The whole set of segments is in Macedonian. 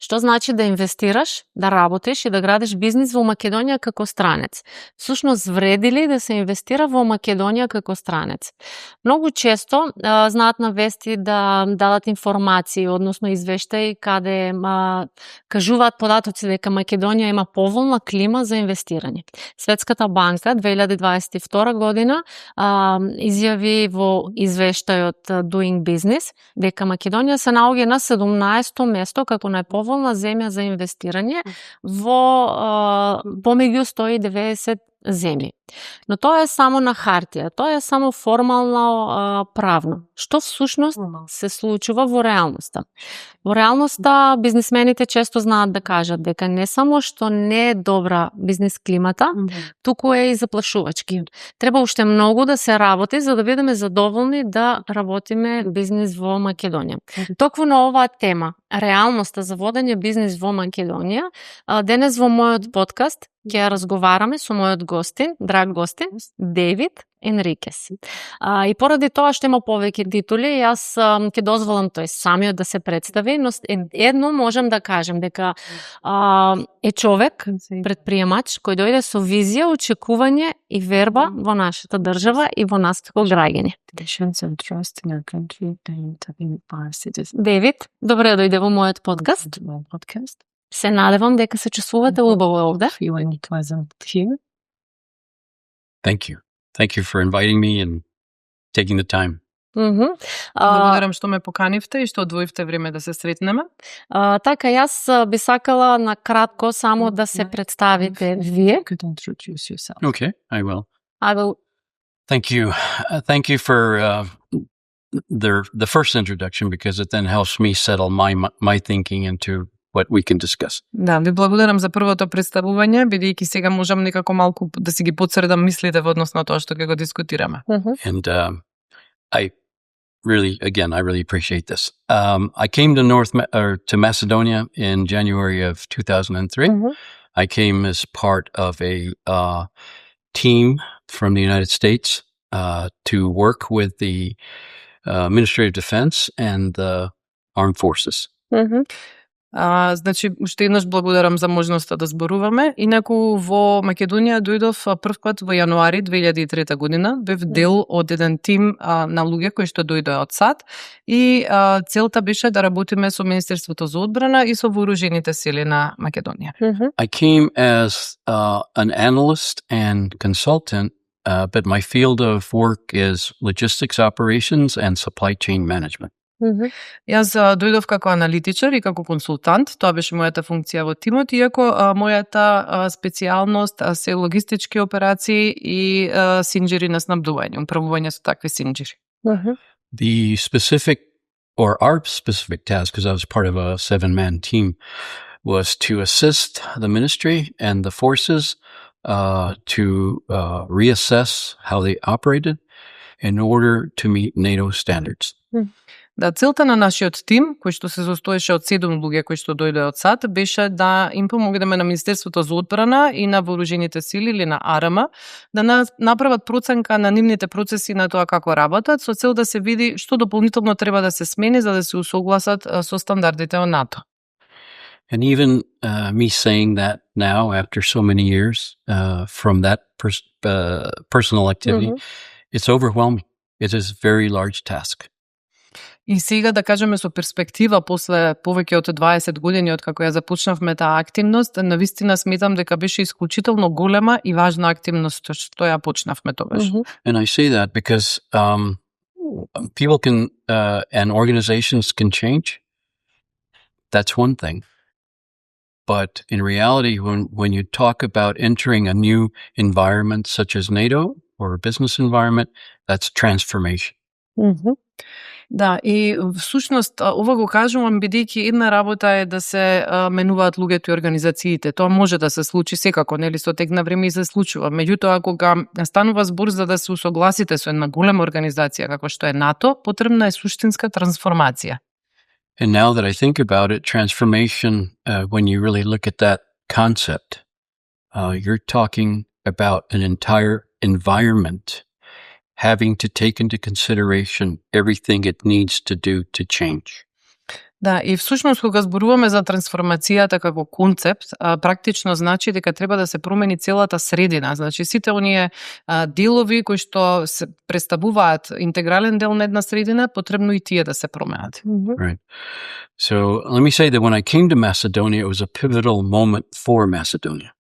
Што значи да инвестираш, да работиш и да градиш бизнис во Македонија како странец? Всушност, вреди ли да се инвестира во Македонија како странец? Многу често знаат на вести да дадат информации, односно извештаи каде кажуваат податоци дека Македонија има поволна клима за инвестирање. Светската банка 2022 година изјави во извештајот Doing Business дека Македонија се наоѓа на 17-то место како најповолна земја за инвестирање во помеѓу 190 земји. Но тоа е само на хартија, тоа е само формално правно. Што всушност се случува во реалноста? Во реалноста бизнисмените често знаат да кажат дека не само што не е добра бизнис климата, туку е и заплашувачки. Треба уште многу да се работи за да бидеме задоволни да работиме бизнис во Македонија. Токму на оваа тема, реалноста за водење бизнис во Македонија, денес во мојот подкаст ќе ја разговараме со мојот гостин, драг гостин, Девид Енрикес. И поради тоа што има повеќе титули, јас ќе дозволам тој самиот да се представи, но едно можам да кажем дека е човек, предприемач, кој дојде со визија, очекување и верба во нашата држава и во нас како граѓани. Девид, добре дојде во мојот подкаст. Се надевам дека се чувствувате убаво овде. Thank you. Thank you for inviting me and taking the time. Благодарам што ме поканивте и што одвоивте време да се сретнеме. Така, јас би сакала на кратко само да се представите вие. Okay, I will. I will. Thank you. Thank you for the first introduction because it then helps me settle my thinking into what we can discuss. Да, ви благодарам за првото представување, бидејќи сега можам некако малку да си ги подсредам мислите во однос на тоа што ќе го дискутираме. And I really appreciate this. I came to Macedonia in January of 2003. I came as part of a team from the United States to work with the Ministry of Defense and the Armed Forces. Значи, уште еднаш благодарам за можноста да зборуваме. Инаку во Македонија дојдов првпат во јануари 2003 година. Бев дел од еден тим на луѓе кои што дојдоа од САД и целта беше да работиме со Министерството за одбрана и со вооружените сили на Македонија. I came as an analyst and consultant, but my field of work is logistics operations and supply chain management. Јас дојдов како аналитичар и како консултант, тоа беше мојата функција во тимот, иако мојата специјалност се логистички операции и синџири на снабдување, управување со такви синџири. The specific, or our specific task, because I was part of a 7-man team, was to assist the ministry and the forces to reassess how they operated in order to meet NATO standards. Да, целта на нашиот тим, кој што се состоеше од 7 луѓе кои што дојде од САД, беше да им помогнеме на Министерството за одбрана и на вооружените сили или на АРМ да направат проценка на нивните процеси на тоа како работат, со цел да се види што дополнително треба да се смени за да се усогласат со стандардите од НАТО. And even me saying that now, after so many years from that personal activity, it's overwhelming. It is a very large task. И сега да кажеме со перспектива после повеќе од 20 години од како ја започнавме таа активност, навистина сметам дека беше исклучително голема и важна активност што ја почнавме тогаш. And I say that because people can and organizations can change. That's one thing. But in reality, when you talk about entering a new environment such as NATO or a business environment, that's transformation. Да, и всушност ова го кажувам бидејќи една работа е да се менуваат луѓето и организациите. Тоа може да се случи секако, нели, со тек на време и се случува. Меѓутоа, кога станува збор за да се усогласите со една голема организација како што е НАТО, потребна е суштинска трансформација. And now that I think about it, transformation, when you really look at that concept, you're talking about an entire environment having to take into consideration everything it needs to do to change. Да, и всушност кога зборуваме за трансформацијата како концепт, практично значи дека треба да се промени целата средина. Значи сите оние делови кои што се представуваат интегрален дел на една средина, потребно и тие да се променат. Right. So let me say that when I came to Macedonia, it was a pivotal moment for Macedonia.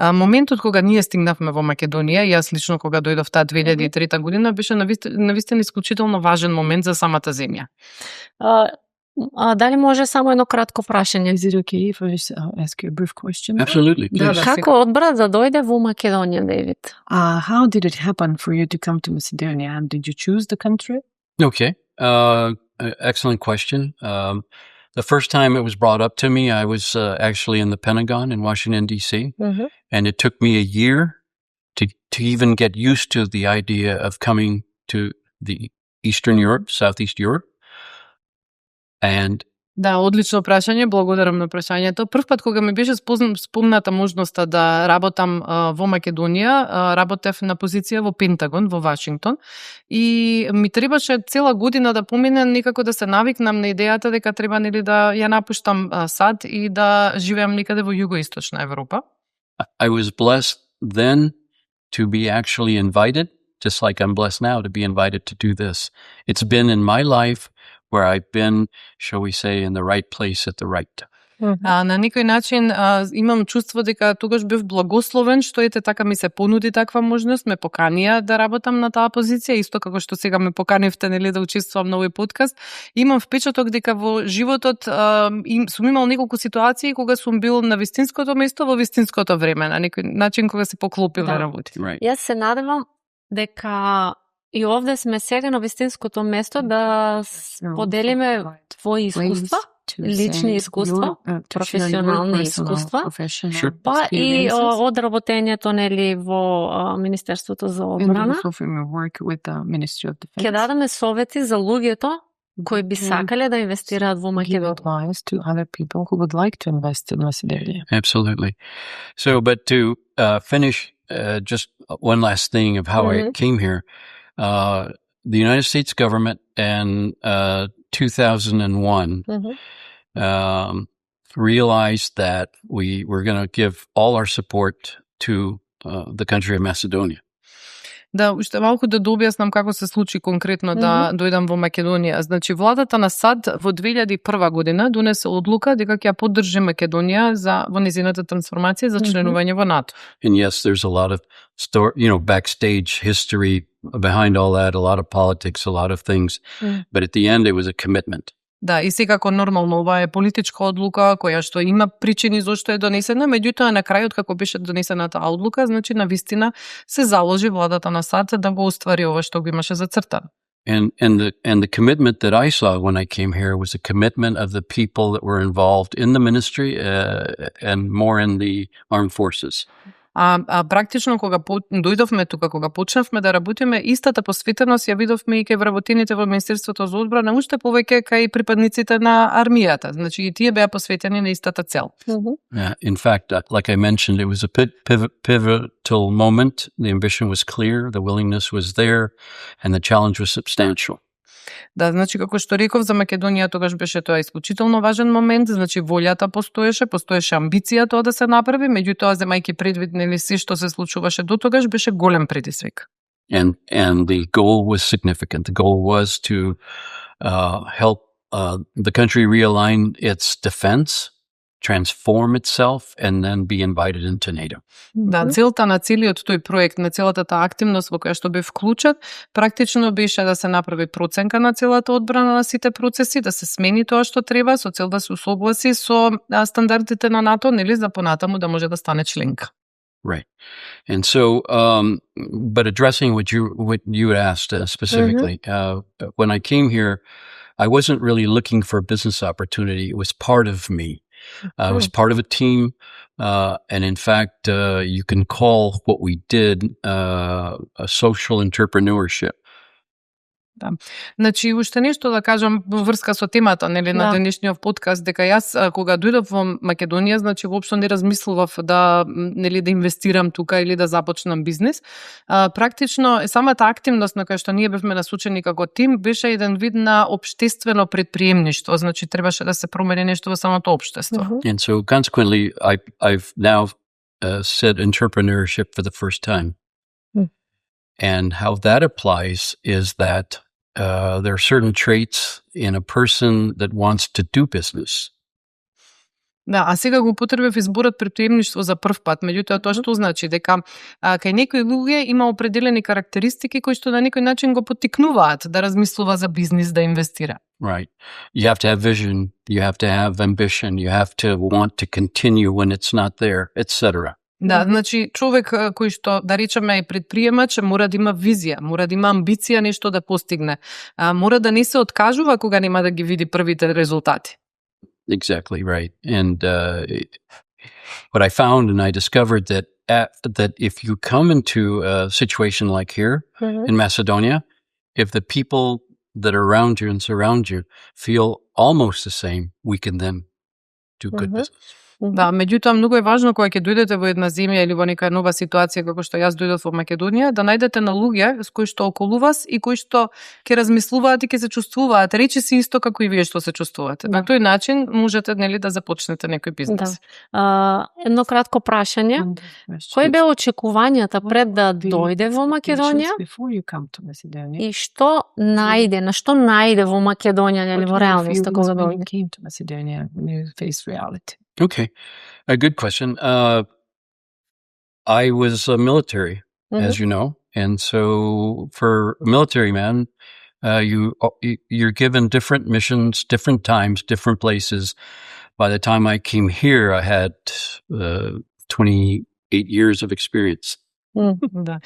Моментот кога ние стигнавме во Македонија, јас лично кога дојдов таа 2003 година, беше навистина исклучително важен момент за самата земја. Дали може само едно кратко прашање? Is it okay if I just ask you a brief question? Absolutely. Да, Please. Како одбра да дојде во Македонија, Дейвид? How did it happen for you to come to Macedonia? And did you choose the country? Okay. Excellent question. The first time it was brought up to me, I was actually in the Pentagon in Washington, D.C., and it took me a year to even get used to the idea of coming to the Eastern Europe, Southeast Europe. And Да, одлично прашање, благодарам на прашањето. Прв пат кога ми беше спомната можноста да работам во Македонија, работев на позиција во Пентагон во Вашингтон и ми требаше цела година да помине некако да се навикнам на идејата дека треба нели да ја напуштам САД и да живеам некаде во југоисточна Европа. I was blessed then to be actually invited, just like I'm blessed now to be invited to do this. It's been in my life where I've been, shall we say, in the right place at the right time. На некој начин имам чувство дека тогаш бев благословен што ете така ми се понуди таква можност, ме поканија да работам на таа позиција, исто како што сега ме поканивте нели да учествувам на овој подкаст. Имам впечаток дека во животот сум имал неколку ситуации кога сум бил на вистинското место во вистинското време, на некој начин кога се поклопиле работи. Right. Јас се надевам дека и овде сме сега на вистинското место да поделиме твои искуства, лични искуства, професионални искуства, па и одработењето нели во Министерството за одбрана. Ќе дадеме совети за луѓето кои би сакале да инвестираат во Македонија. Absolutely. So, but to finish, just one last thing of how I came here. The United States government in 2001 realized that we were going to give all our support to the country of Macedonia. Да, уште малку да дообјаснам како се случи конкретно да дојдам во Македонија. Значи, владата на САД во 2001 година донесе одлука дека ќе ја поддржи Македонија во незината трансформација за членување во НАТО. And yes, there's a lot of backstage history behind all that, a lot of politics, a lot of things. But at the end, it was a commitment. Да, и секако нормално ова е политичка одлука која што има причини зошто е донесена, меѓутоа на крајот како беше донесена таа одлука, значи навистина се заложи владата на САД да го оствари ова што го имаше зацртано. And the commitment that I saw when I came here was a commitment of the people that were involved in the ministry and more in the armed forces. Практично кога дојдовме тука, кога почнавме да работиме, истата посветеност ја видовме и кај вработените во Министерството за одбрана, уште повеќе кај припадниците на армијата. Значи и тие беа посветени на истата цел. In fact, like I mentioned, it was a pivotal moment. The ambition was clear, the willingness was there, and the challenge was substantial. Да, значи како што реков за Македонија тогаш беше тоа исклучително важен момент, значи волјата постоеше амбиција тоа да се направи, меѓутоа земајќи предвид нели се што се случуваше до тогаш беше голем предизвик. And the goal was significant. The goal was to help the country realign its defense, transform itself, and then be invited into NATO. Да, целта на целиот тој проект, на целата таа активност во која што бе вклучен, практично беше да се направи проценка на целата одбрана на сите процеси, да се смени тоа што треба со цел да се усогласи со стандардите на НАТО, нели за понатаму да може да стане членка. Right. And so, but addressing what you asked specifically, when I came here, I wasn't really looking for a business opportunity. It was part of me. I was part of a team, and in fact, you can call what we did a social entrepreneurship. Да. Значи, уште нешто да кажам во врска со темата, нели, на Да. денешниот подкаст, дека јас кога дојдов во Македонија, значи воопшто не размислував да нели да инвестирам тука или да започнам бизнис. Практично самата активност на која што ние бевме насочени како тим беше еден вид на општествено предприемништво, значи требаше да се промени нешто во самото општество. And so consequently, I've now said entrepreneurship for the first time. And how that applies is that there are certain traits in a person that wants to do business. Да, а сега го употребив изборот предприемништво за прв пат, меѓутоа тоа што значи дека кај некои луѓе има определени карактеристики кои што на некој начин го поттикнуваат да размислува за бизнис, да инвестира. Right. You have to have vision, you have to have ambition, you have to want to continue when it's not there, etc. Да, значи човек кој што да речеме е предприемач мора да има визија, мора да има амбиција нешто да постигне. Мора да не се откажува кога нема да ги види првите резултати. Exactly right. And what I found, and I discovered that that if you come into a situation like here in Macedonia, if the people that are around you and surround you feel almost the same, we can then do good business. Да, меѓутоа многу е важно кога ќе дојдете во една земја или во нека нова ситуација како што јас дојдов во Македонија, да најдете на луѓе с кои што околу вас и кои што ќе размислуваат и ќе се чувствуваат речиси исто како и вие што се чувствувате. На тој начин можете нели да започнете некој бизнес. Да. Едно кратко прашање. Кои беа очекувањата пред да дојде во Македонија? И што најде, на што најде во Македонија, нели во реалноста кога дојде? Okay, a good question. I was military, as you know, and so for a military man, you're given different missions, different times, different places. By the time I came here, I had 28 years of experience. Да.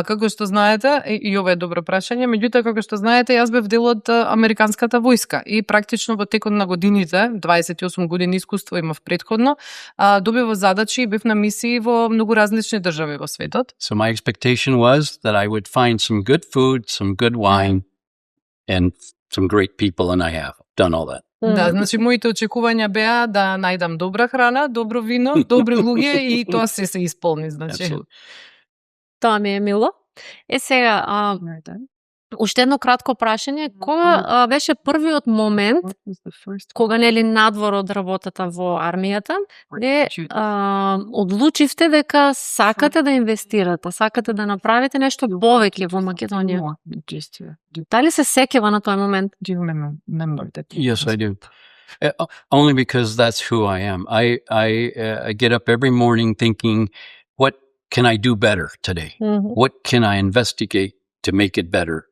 Како што знаете, и ова е добро прашање, меѓутоа како што знаете, јас бев дел од американската војска и практично во текот на годините, 28 години искуство имав претходно, добивав задачи и бев на мисии во многу различни држави во светот. So my expectation was that I would find some good food, some good wine, and some great people, and I have done all that. Да, значи моите очекувања беа да најдам добра храна, добро вино, добри луѓе и тоа се исполни, значи. Absolutely. Тоа ми е мило. Сега, уште едно кратко прашање. Кога беше првиот момент, кога нели надвор од работата во армијата, де одлучивте дека сакате да инвестирате, сакате да направите нешто повеќе во Македонија? Дали се сеќава на тој момент? Yes, I do. Only because that's who I am. I get up every morning thinking, what can I do better today? What can I investigate to make it better?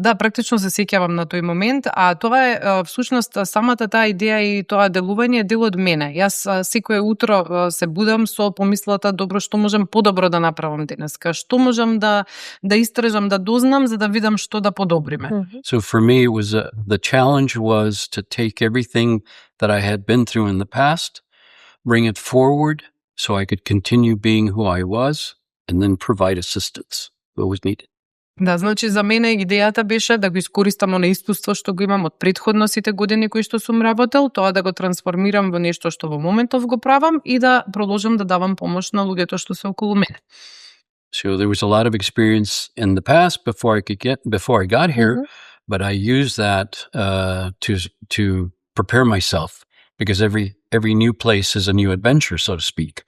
Да, практично се сеќавам на тој момент, а тоа е всушност самата таа идеја и тоа делување е дел од мене. Јас секое утро се будам со помислата, добро, што можам подобро да направам денеска, што можам да истражам, да дознам за да видам што да подобриме. So for me, it was the challenge was to take everything that I had been through in the past, bring it forward so I could continue being who I was, and then provide assistance what was needed. Да, значи за мене идејата беше да го искористам оно искуство што го имам од претходно сите години кои што сум работел, тоа да го трансформирам во нешто што во моментов го правам и да продолжам да давам помош на луѓето што се околу мене. So there was a lot of experience in the past before I got here, but I used that to prepare myself because every new place is a new adventure, so to speak.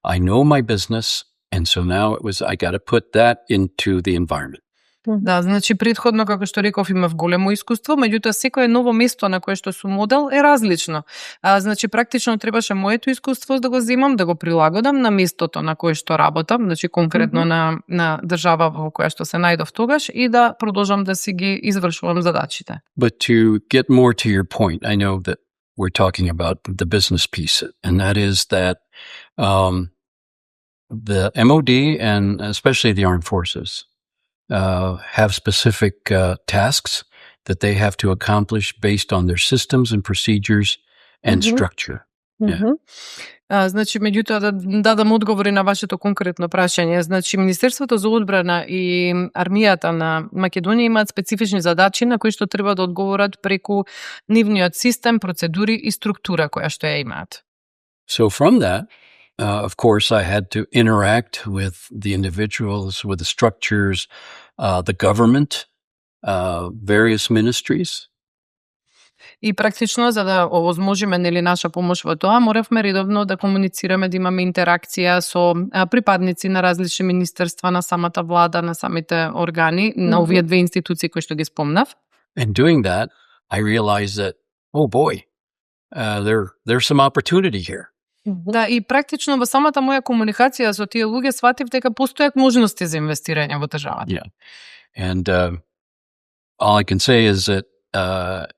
I know my business, and so now I got to put that into the environment. Да, значи претходно, како што реков, имав големо искуство, меѓутоа секое ново место на кое што сум модел е различно. Значи практично требаше моето искуство да го земам, да го прилагодам на местото на кое што работам, значи конкретно на држава во која што се најдов тогаш и да продолжам да си ги извршувам задачите. But to get more to your point, I know that we're talking about the business piece, and that is that the MOD and especially the armed forces have specific tasks that they have to accomplish based on their systems and procedures and structure. Значи, меѓутоа да дадам одговори на вашето конкретно прашање. Значи, Министерството за одбрана и армијата на Македонија имаат специфични задачи на кои што треба да одговорат преку нивниот систем, процедури и структура која што ја имаат. So from that, of course, I had to interact with the individuals, with the structures, the government, various ministries. И практично, за да овозможиме нели наша помош во тоа, моравме редовно да комуницираме, да имаме интеракција со припадници на различни министерства, на самата влада, на самите органи, на овие две институции кои што ги спомнав. And doing that, I realized that, oh boy, there's some opportunity here. Да, и практично во самата моја комуникација со тие луѓе сватив дека постојат можности за инвестирање во државата. Yeah. And all I can say is that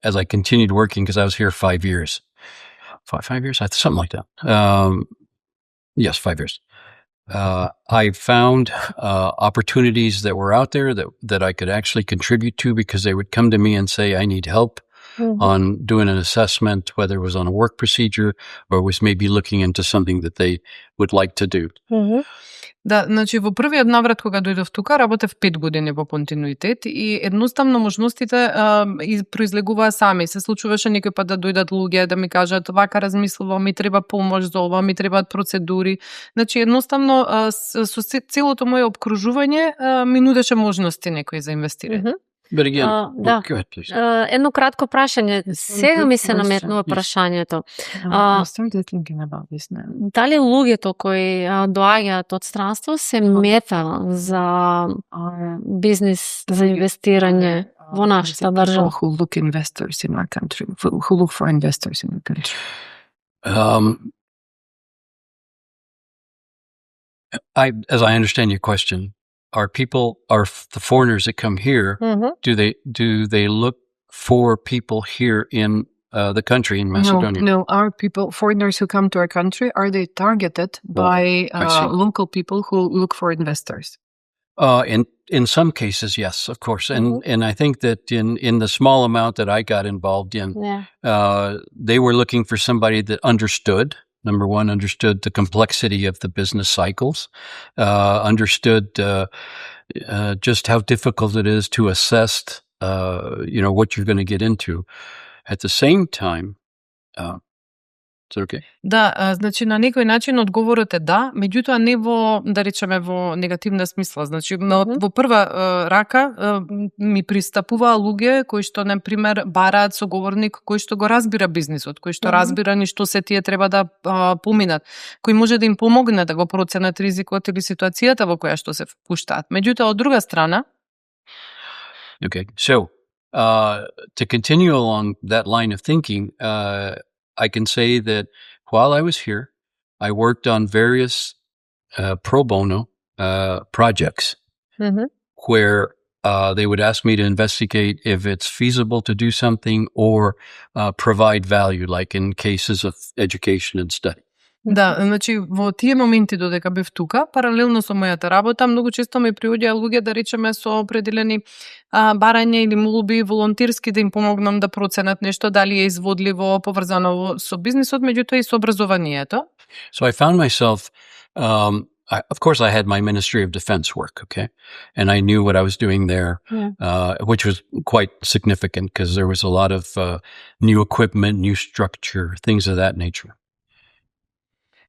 as I continued working, because I was here 5 years, 5 years, something like that. Yes, 5 years. I found opportunities that were out there that I could actually contribute to, because they would come to me and say, I need help on doing an assessment, whether it was on a work procedure or was maybe looking into something that they would like to do. Да, значи во првиот наврат кога дојдов тука, работев 5 години во континуитет и едноставно можностите произлегуваа сами. Се случуваше некој пат да дојдат луѓе да ми кажат вака размислувам, ми треба помош за ова, ми требаат процедури. Значи едноставно со целото моје обкружување ми нудеше можности некој за инвестирање. But again, да. Go ahead, please. Едно кратко прашање. Сега ми се наметнува прашањето. I started thinking about this now. Дали луѓето кои доаѓаат од странство се мета за бизнис, за инвестирање во нашата држава? Who look investors in our country, who look for investors in our country? As I understand your question, are the foreigners that come here, do they look for people here in the country, in Macedonia? No, our people, foreigners who come to our country, are they targeted by local people who look for investors? In some cases, yes, of course. And I think that in the small amount that I got involved in, they were looking for somebody that understood. Number one, understood the complexity of the business cycles, understood just how difficult it is to assess, what you're going to get into. At the same time, is that okay? Да, значи на некој начин одговорот е да, меѓутоа не во, да речеме, во негативна смисла. Значи во прва рака ми пристапуваа луѓе кои што, на пример, бараат соговорник кој што го разбира бизнисот, кој што разбира ни што се тие треба да поминат, кој може да им помогне да го проценат ризикот или ситуацијата во која што се впуштаат. Меѓутоа, од друга страна... Okay, so to continue along that line of thinking, I can say that while I was here, I worked on various pro bono projects where they would ask me to investigate if it's feasible to do something or provide value, like in cases of education and study. Да, значи во тие моменти додека бев тука, паралелно со мојата работа, многу често ми приоѓаа луѓе, да речеме, со определени барања или молби волонтерски да им помогнам да проценат нешто, дали е изводливо, поврзано со бизнисот, меѓутоа и со образованието. So I found myself, of course I had my Ministry of Defense work, okay? And I knew what I was doing there, which was quite significant because there was a lot of new equipment, new structure, things of that nature.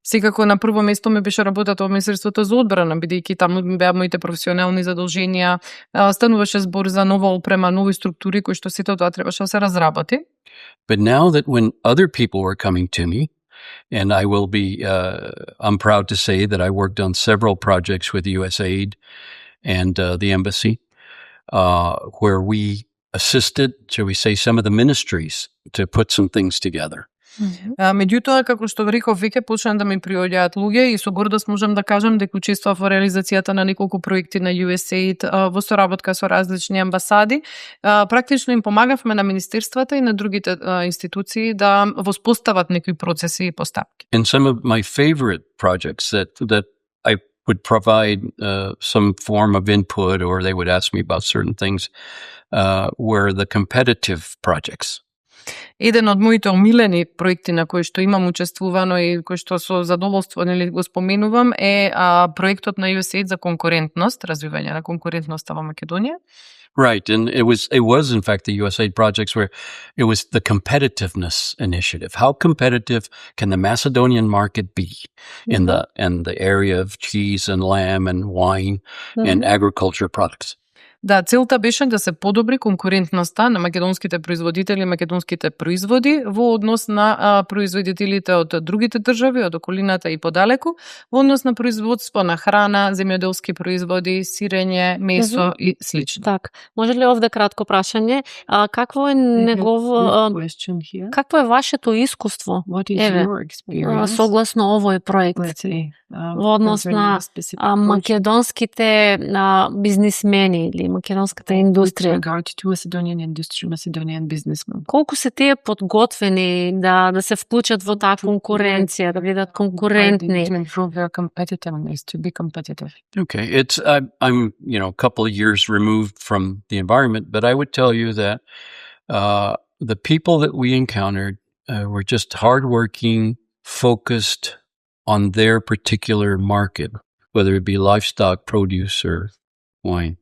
Секако на прво место ми беше работата во Министерството за одбрана, бидејќи таму беа моите професионални задолженија, стануваше збор за нова опрема, нови структури кои што сето тоа требаше да се разработи. But now that when other people were coming to me, and I will be, I'm proud to say that I worked on several projects with USAID and the embassy, where we assisted, shall we say, some of the ministries to put some things together. Меѓутоа, како што реков, веќе почна да ми приоѓаат луѓе и со гордост можам да кажам дека учествував во реализацијата на неколку проекти на USAID во соработка со различни амбасади. Практично им помагавме на министерствата и на другите институции да воспостават некои процеси и постапки. And some of my favorite projects that I would provide some form of input, or they would ask me about certain things, were the competitive projects. Еден од моите омилени проекти на кои што имам учествувано и кои што со задоволство го споменувам е проектот на USAID за конкурентност, развивање на конкурентноста во Македонија. Right, and it was in fact the USAID projects where it was the competitiveness initiative. How competitive can the Macedonian market be in the area of cheese and lamb and wine and agriculture products? Да, целта беше да се подобри конкурентноста на македонските производители и македонските производи во однос на производителите од другите држави, од околината и подалеку, во однос на производство на храна, земјоделски производи, сирење, месо и слично. Так, може ли овде кратко прашање? Какво е какво е вашето искуство? Еве, согласно овој проект во однос на македонските бизнисмени или македонската индустрија. Колку се тие подготвени да се вклучат во таа конкуренција, да бидат конкурентни? Okay, I'm a couple of years removed from the environment, but I would tell you that the people that we encountered were just hardworking, focused on their particular market, whether it be livestock, produce, or wine.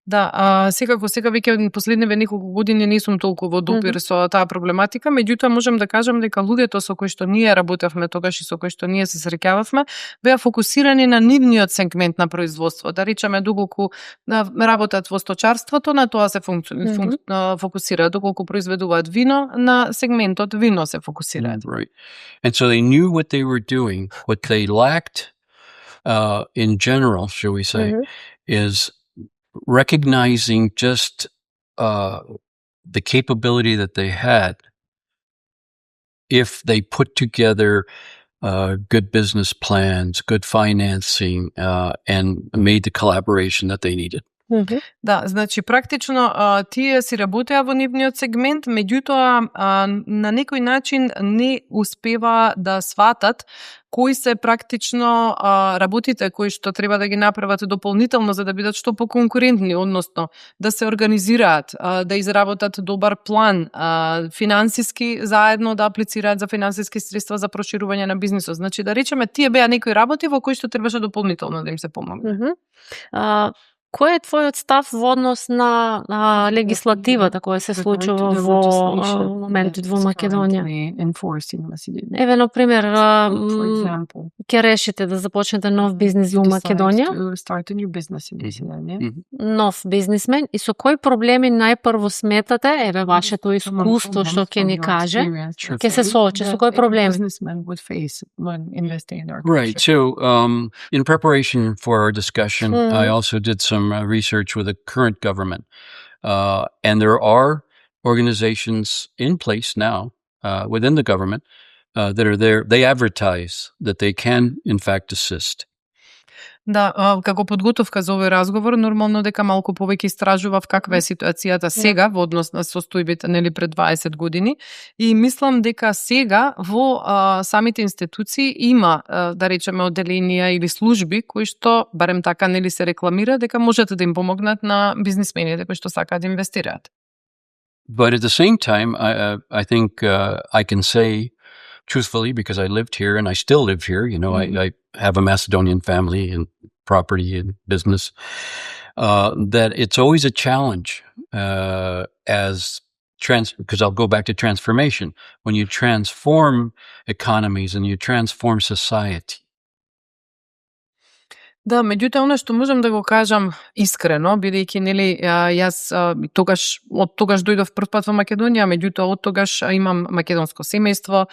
Да, секако сега веќе последниве неколку години не сум толку во допир со таа проблематика, меѓутоа можам да кажам дека луѓето со кои што ние работевме тогаш и со кои што ние се среќававме, беа фокусирани на нивниот сегмент на производство. Да речеме, доколку работат во сточарството, на тоа се фокусираат, доколку произведуваат вино, на сегментот вино се фокусираат. Right. And so they knew what they were doing. What they lacked in general, shall we say, is recognizing just the capability that they had if they put together good business plans, good financing, and made the collaboration that they needed. Да, значи практично тие си работеа во нивниот сегмент, меѓутоа на некој начин не успева да сватат кои се практично работите кои што треба да ги направат дополнително за да бидат што поконкурентни, односно да се организираат, да изработат добар план, финансиски заедно да аплицираат за финансиски средства за проширување на бизнисот. Значи да речеме тие беа некои работи во кои што требаше дополнително да им се помогне. Кој е твојот став во однос на легислативата која се случува во моментот во Македонија? Еве, например, ќе решите да започнете нов бизнис во Македонија? Нов бизнисмен, и со кои проблеми најпрво сметате, еве вашето искуство што ќе ни каже, ќе се соочи со кои проблеми? Right. So, in preparation for our discussion, I also did some research with the current government. And there are organizations in place now within the government that are there. They advertise that they can, in fact, assist. Да, како подготовка за овој разговор, нормално дека малку повеќе истражував каква е ситуацијата сега во однос на состојбите, нели, пред 20 години, и мислам дека сега во самите институции има, да речеме, одделенија или служби кои што, барем така, нели, се рекламира дека можете да им помогнат на бизнисмените кои што сакаат да инвестираат. But at the same time, I think I can say truthfully, because I lived here and I still live here, I have a Macedonian family and property and business, that it's always a challenge because I'll go back to transformation. When you transform economies and you transform society. Да, меѓутоа, оно што можам да го кажам искрено, бидејќи, нели, јас од тогаш дојдов прв пат во Македонија, меѓутоа од тогаш имам македонско семејство,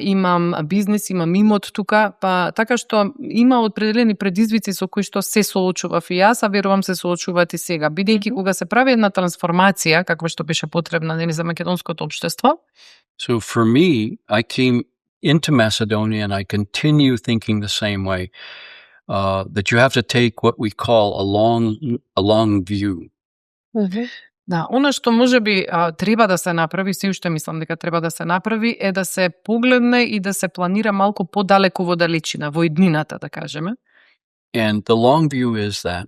имам бизнис, имам имот тука, па така што има определени предизвици со кои што се соочував и јас, а верувам се соочуваат и сега, бидејќи кога се прави една трансформација, каква што беше потребна, нели, за македонското општество. So for me, I came into Macedonia and I continue thinking the same way. That you have to take what we call a long view. Да, она што можеби треба да се направи, се уште мислам дека треба да се направи, е да се погледне и да се планира малку подалеку во далечина, во иднината, да кажеме. And the long view is that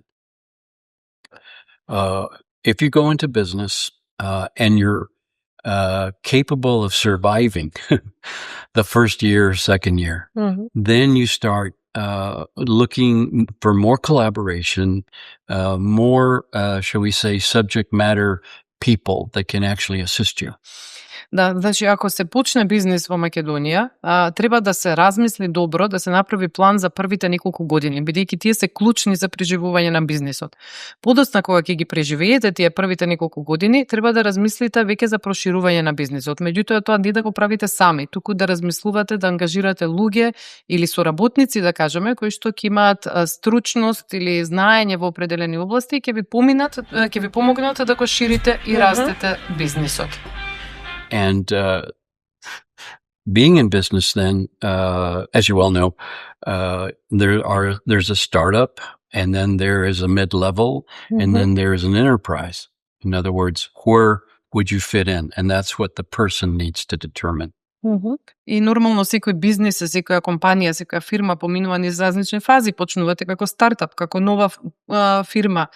if you go into business and you're capable of surviving the first year, second year. Then you start looking for more collaboration, more, shall we say, subject matter people that can actually assist you. Да, значи ако се почне бизнис во Македонија, треба да се размисли добро, да се направи план за првите неколку години, бидејќи тие се клучни за преживување на бизнисот. Подоцна кога ќе ги преживеете тие првите неколку години, треба да размислите веќе за проширување на бизнисот. Меѓутоа тоа не да го правите сами, туку да размислувате да ангажирате луѓе или соработници, да кажеме, кои што ќе имаат стручност или знаење во определени области и ќе ви помогнат да го ширите и растете бизнисот. And being in business, then, as you well know, there's a startup, and then there is a mid-level, and then there is an enterprise. In other words, where would you fit in? And that's what the person needs to determine. И нормално секој бизнис, секоја компанија, секоја фирма поминува низ различни фази. Почнувате како стартап, како нова фирма,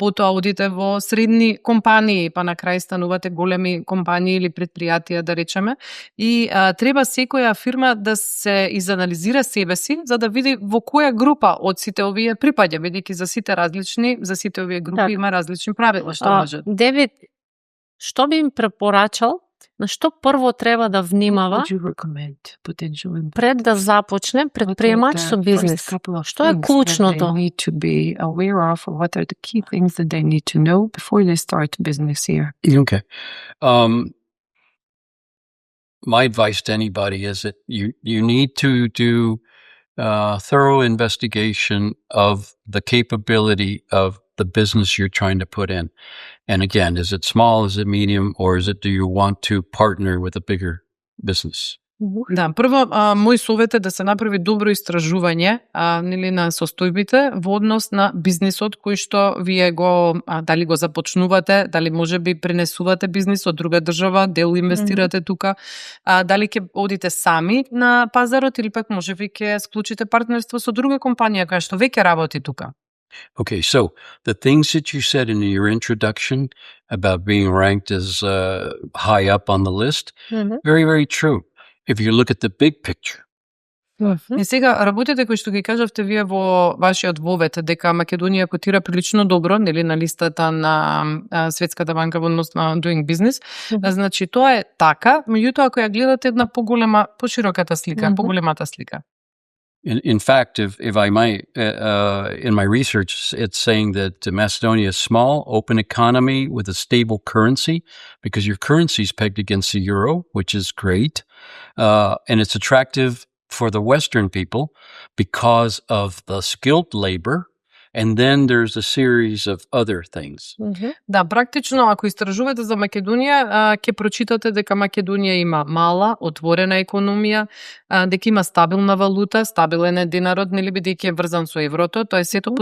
потоа одите во средни компании, па на крај станувате големи компании или предпријатија, да речеме. И треба секоја фирма да се изанализира себе си, за да види во која група од сите овие припаѓа, бидејќи за сите овие групи има различни правила што можат. Девид, што би им препорачал на што прво треба да внимава пред да започне предприемач со бизнис? Што е клучното? Okay. My advice to anybody is that you need to do thorough investigation of the capability of the business you're trying to put in. And again, is it small, is it medium, or do you want to partner with a bigger business? Да, прво, мој совет е да се направи добро истражување на состојбите во однос на бизнисот кој што вие дали го започнувате, дали може би пренесувате бизнис од друга држава, дел инвестирате тука, дали ќе одите сами на пазарот или пак може би ќе склучите партнерство со друга компанија која што веќе работи тука. Okay, so the things that you said in your introduction about being ranked as high up on the list, very, very true. If you look at the big picture. И сега работите кои што ги кажавте вие во вашиот вовет дека Македонија котира прилично добро, нели, на листата на Светската банка во однос на Doing Business. Значи тоа е така, меѓутоа ако ја гледате една поголема, пошироката слика, поголемата слика. In fact, if I might, in my research, it's saying that Macedonia is small, open economy with a stable currency, because your currency is pegged against the euro, which is great. And it's attractive for the Western people because of the skilled labor. And then there's a series of other things. Да, практично, ако истражувате за Македонија, ќе прочитате дека Македонија има мала, отворена економија, дека има стабилна валута, стабилен е динарот, нели, бидејќи е врзан со еврото, тоа е сето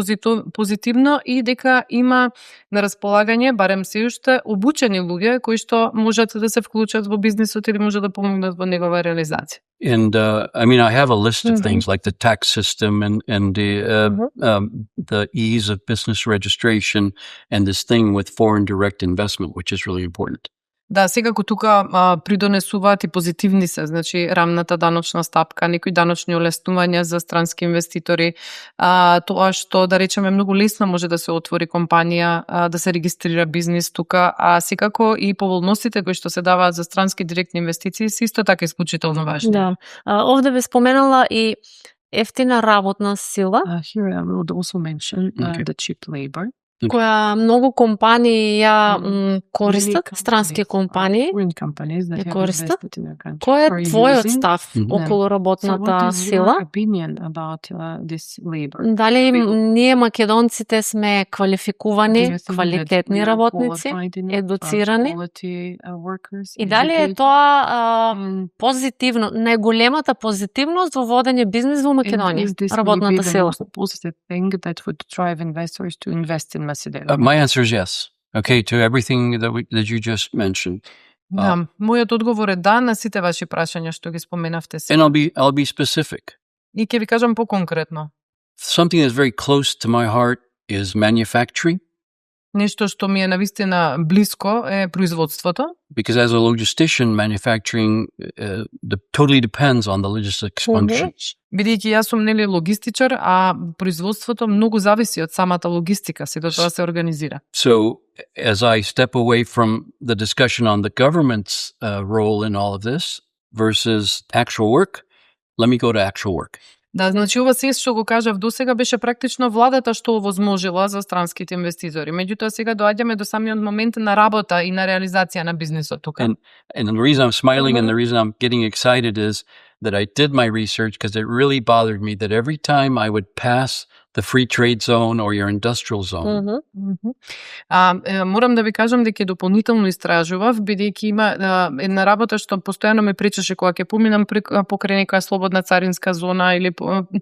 позитивно, и дека има на располагање, барем се уште, обучени луѓе кои што можат да се вклучат во бизнисот или може да помогнат во негова реализација. And I mean, I have a list of things like the tax system and the ease of business registration and this thing with foreign direct investment, which is really important. Да, секако тука придонесуваат и позитивни се, значи рамната даночна стапка, некои даночни олеснувања за странски инвеститори, тоа што, да речеме, многу лесно може да се отвори компанија, да се регистрира бизнис тука, а секако и поволностите кои што се даваат за странски директни инвестиции се исто така исклучително важни. Да. Овде бе споменала и ефтина работна сила. Here I would also mention the cheap labor. Која многу компании ја користат, странски компании ја користат. Кој е твојот став околу работната сила? Дали ние македонците сме квалификувани, квалитетни работници, едуцирани? И дали е тоа позитивно, најголемата позитивност во водење бизнис во Македонија, работната сила? My answer is yes. Okay, to everything that you just mentioned. Да, мојот одговор е да на сите ваши прашања што ги споменавте сега. And I'll be specific. И ќе ви кажам поконкретно. Something that's very close to my heart is manufacturing. Нешто што ми е навистина блиско е производството. Because as a logistician, manufacturing totally depends on the logistics functions. Бидејќи јас сум нели логистичар, а производството многу зависи од самата логистика, сето тоа се организира. So as I step away from the discussion on the government's role in all of this versus actual work, let me go to actual work. Да, значи ова се што го кажав досега беше практично владата што овозможила за странските инвеститори. Меѓутоа сега доаѓаме до самиот момент на работа и на реализација на бизнисот тука. And the reason I'm smiling and the reason I'm getting excited is that I did my research because it really bothered me that every time I would pass the free trade zone or your industrial zone. Морам да ви кажам дека дополнително истражував, бидејќи има една работа што постојано ме пречеше кога ќе поминам покрај некоја слободна царинска зона или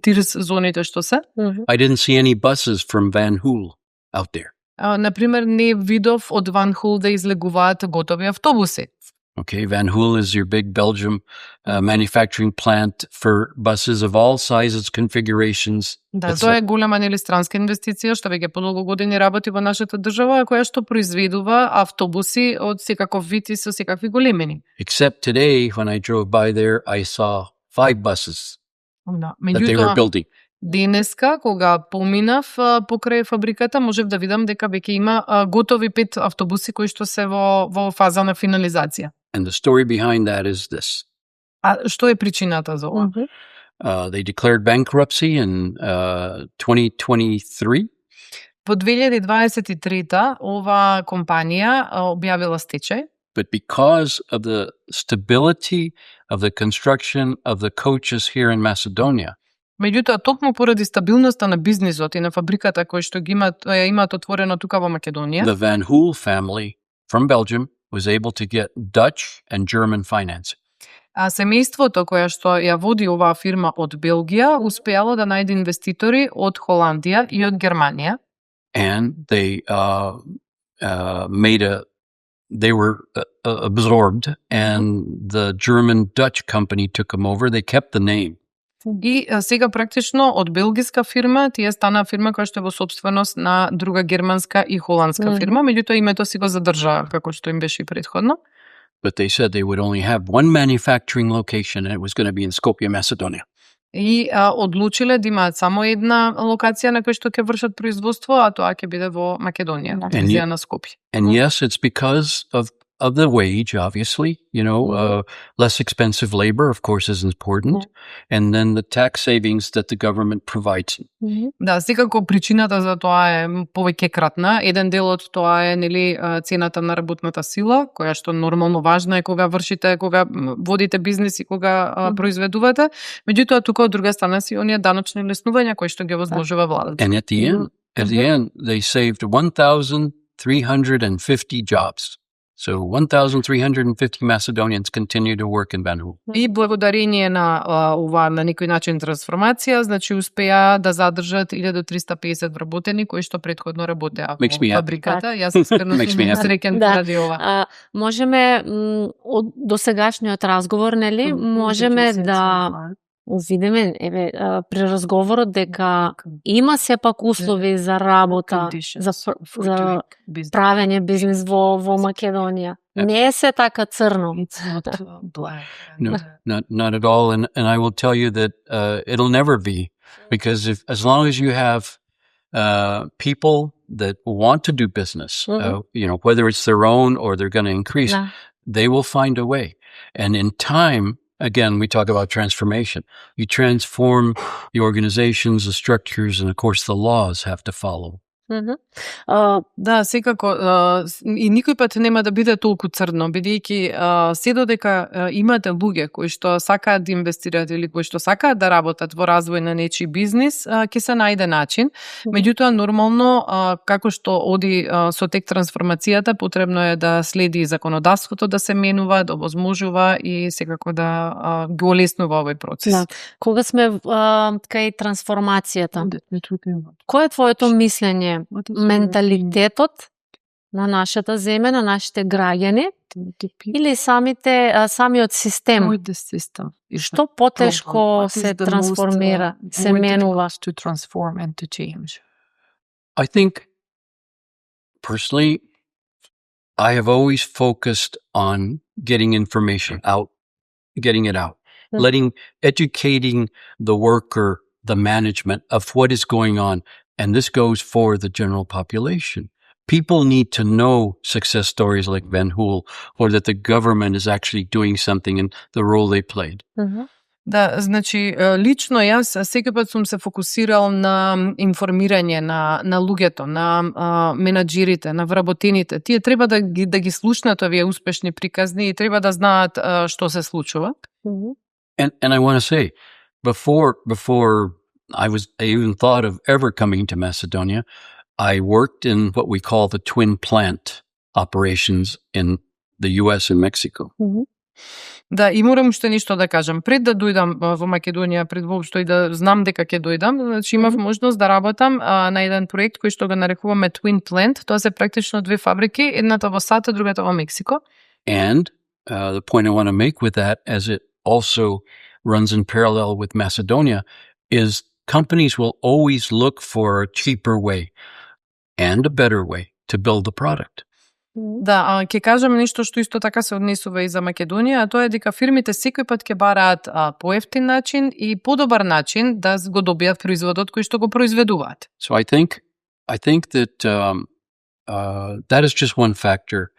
тирс зоните што се. I didn't see any buses from Van Hool out there. Например, не видов од Ван Хул да излегуваат готови автобуси. Okay, Van Hool is your big Belgium manufacturing plant for buses of all sizes, configurations. Да, тоа е голема нели странска инвестиција што веќе подолго години работи во нашата држава, која што произведува автобуси од секаков вид и со секакви големини. Except today, when I drove by there, I saw 5 buses Да, that they were building. Денеска, кога поминав покрај фабриката, можев да видам дека веќе има готови 5 автобуси кои што се во фаза на финализација. And the story behind that is this. А што е причината за ова? They declared bankruptcy in 2023. Во 2023 ова компанија објавила стечај. But because of the stability of the construction of the coaches here in Macedonia, Меѓутоа, токму поради стабилноста на бизнисот и на фабриката кој што ги имаат отворено тука во Македонија, the Van Hool family from Belgium was able to get Dutch and German financing. А семејството која што ја води оваа фирма од Белгија успеало да најде инвеститори од Холандија и од Германија. And they they were absorbed, and the German-Dutch company took them over. They kept the name. И сега практично од белгиска фирма тие стана фирма која што е во собственост на друга германска и холандска фирма, меѓутоа името си го задржаа како што им беше и претходно. But they said they would only have one manufacturing location, and it was going to be in Skopje, Macedonia. И одлучиле да имаат само една локација на која што ќе вршат производство, а тоа ќе биде во Македонија, на на Скопје. And yes, it's because of the wage, obviously, less expensive labor, of course, is important. And then the tax savings that the government provides. Да, секако причината за тоа е повеќе кратна. Еден дел од тоа е нели цената на работната сила, која што нормално важна е кога водите бизнис и кога произведувате. Меѓутоа тука од друга страна си оние даночни леснувања кои што ги возложува владата. And at the end, they saved 1,350 jobs. So 1,350 Macedonians continue to work in Van Hool. И благодарение на ова на некој начин трансформација, значи успеа да задржат 1350 вработени кои што претходно работеа во фабриката. Јас искрено сум среќен поради ова. Можеме од досегашниот разговор, нели, можеме да увидиме при разговорот дека има сепак услови за работа, за правење бизнис во Македонија. Не е се така црно. No, not at all. And I will tell you that it'll never be, because as long as you have people that want to do business, whether it's their own or they're going to increase, they will find a way. And in time, again, we talk about transformation. You transform the organizations, the structures, and of course the laws have to follow. Да, секако и никој пат нема да биде толку црно, бидејќи се додека имате луѓе кои што сакаат да инвестираат или кои што сакаат да работат во развој на нечи бизнис, ќе се најде начин. Меѓутоа нормално како што оди со тек трансформацијата, потребно е да следи законодавството да се менува, да овозможува и секако да го олеснува овој процес. Да. Кога сме кај трансформацијата, кој е твоето мислење? Менталитетот на нашата земја, на нашите граѓани или самиот систем? Што потешко се трансформира, се менува? I think personally, I have always focused on getting information out, getting it out, educating the worker, the management of what is going on. And this goes for the general population. People need to know success stories like Van Hool, or that the government is actually doing something in the role they played. Да, значи, лично јас секој пат сум се фокусирал на информирање на луѓето, на менаџерите, на вработените. Тие треба да ги слушнат овие успешни приказни и треба да знаат што се случува. And I want to say, before I even thought of ever coming to Macedonia, I worked in what we call the twin plant operations in the US and Mexico. Да, и морам уште нешто да кажам. Пред да дојдам во Македонија, пред воопшто и да знам дека ќе дојдам, значи имав можност да работам на еден проект кој што го нарекуваме Twin Plant. Тоа се практично две фабрики, едната во САД, другата во Мексико. And the point I want to make with that, as it also runs in parallel with Macedonia, is companies will always look for a cheaper way and a better way to build the product. Да, ќе кажам нешто што исто така се однесува и за Македонија, а тоа е дека фирмите секој пат ќе бараат поевтин начин и подобар начин да го добијат производот кој што го произведуваат. So I think that that is just one factor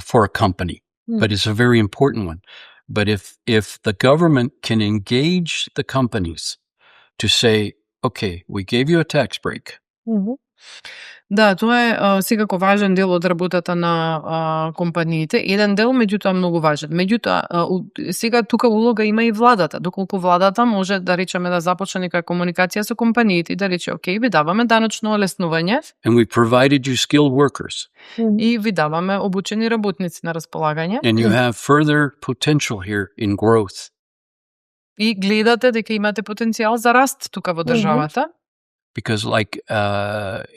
for a company, but it's a very important one. But if the government can engage the companies to say, okay, we gave you a tax break. Да, тоа е секако важен дел од работата на компаниите. Еден дел, меѓутоа многу важен. Меѓутоа, сега тука улога има и владата. Доколку владата може да речеме да започне нека комуникација со компаниите и да рече, окей, ви даваме даночно олеснување. And we provided you skilled workers. И ви даваме обучени работници на располагање. And you have further potential here in growth. И гледате дека имате потенцијал за раст тука во државата. Because like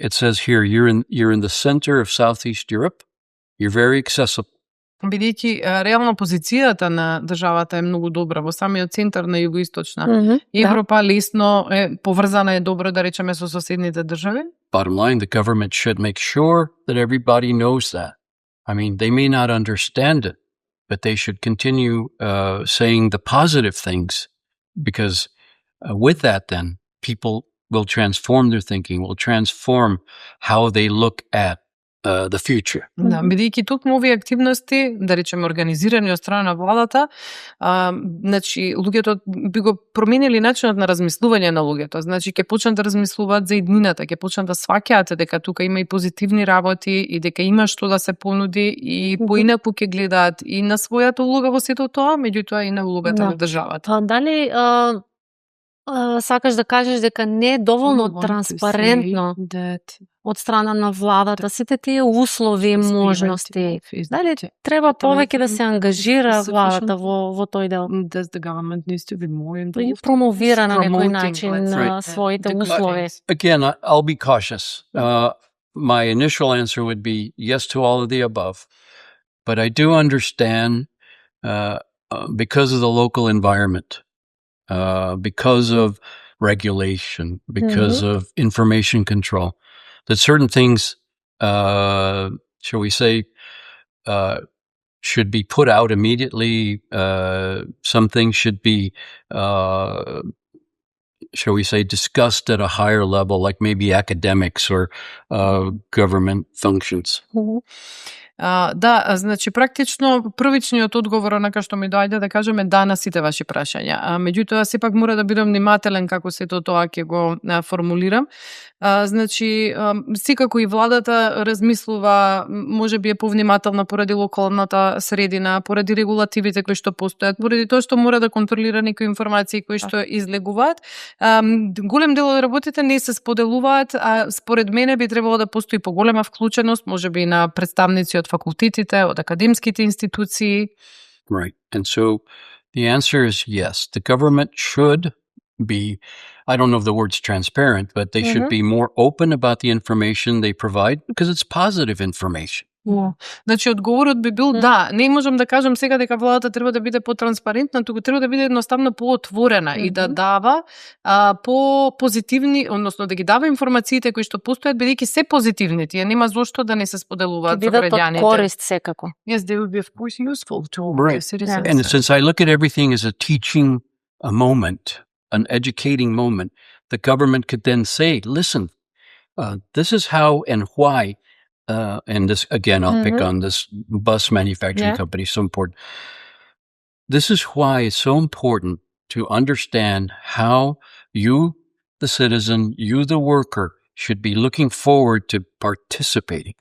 it says here, you're in the center of Southeast Europe. You're very accessible. Бидејќи реално позицијата на државата е многу добра во самиот центар на југоисточна Европа, лесно е поврзана, е добро да речеме со соседните држави. Bottom line, the government should make sure that everybody knows that. I mean, they may not understand it, but they should continue saying the positive things, because with that, then people will transform their thinking, will transform how they look at the future. Да, бидејќи токму овие активности, да речеме организирани од страна на владата, значи луѓето би го променили начинот на размислување на луѓето. Значи ќе почнат да размислуваат за иднината, ќе почнат да сваќаат дека тука има и позитивни работи и дека има што да се понуди и поинаку ќе гледаат и на својата улога во сето тоа, меѓутоа и на улогата на државата. Дали сакаш да кажеш дека не е доволно транспарентно од страна на владата сите тие услови, можности? Дали треба повеќе да се ангажира владата во тој дел? И промовира на некој начин своите услови. Again, I'll be cautious. My initial answer would be yes to all of the above. But I do understand because of the local environment, because of regulation, because of information control, that certain things, shall we say, should be put out immediately. Some things should be, shall we say, discussed at a higher level, like maybe academics or government functions. Да, значи практично првичниот одговор онака што ми доаѓа да кажеме да на сите ваши прашања. Меѓутоа сепак мора да бидам внимателен како сето тоа ќе го формулирам. Значи секако и владата размислува, можеби е повнимателна поради локалната средина, поради регулативите кои што постојат, поради тоа што мора да контролира некои информации кои што излегуваат. Голем дел од работите не се споделуваат, а според мене би требало да постои поголема вклученост, можеби на представници од факултетите, од академските институции. Right. And so the answer is yes. The government should be, I don't know if the word's transparent, but they should be more open about the information they provide because it's positive information. Значи, одговорот би бил да, не можам да кажам сега дека владата треба да биде потранспарентна, туку треба да биде едноставно поотворена и да дава по-позитивни, односно да ги дава информациите кои што постојат, бидејќи се позитивни, тие нема зошто да не се споделуваат со бидат од граѓаните. корист секако. Yes, they would be of course useful to Right. the citizens. And since I look at everything as a teaching moment, an educating moment, the government could then say, listen, this is how and why, and this, again, I'll pick on this bus manufacturing company, so important. This is why it's so important to understand how you, the citizen, you, the worker, should be looking forward to participating.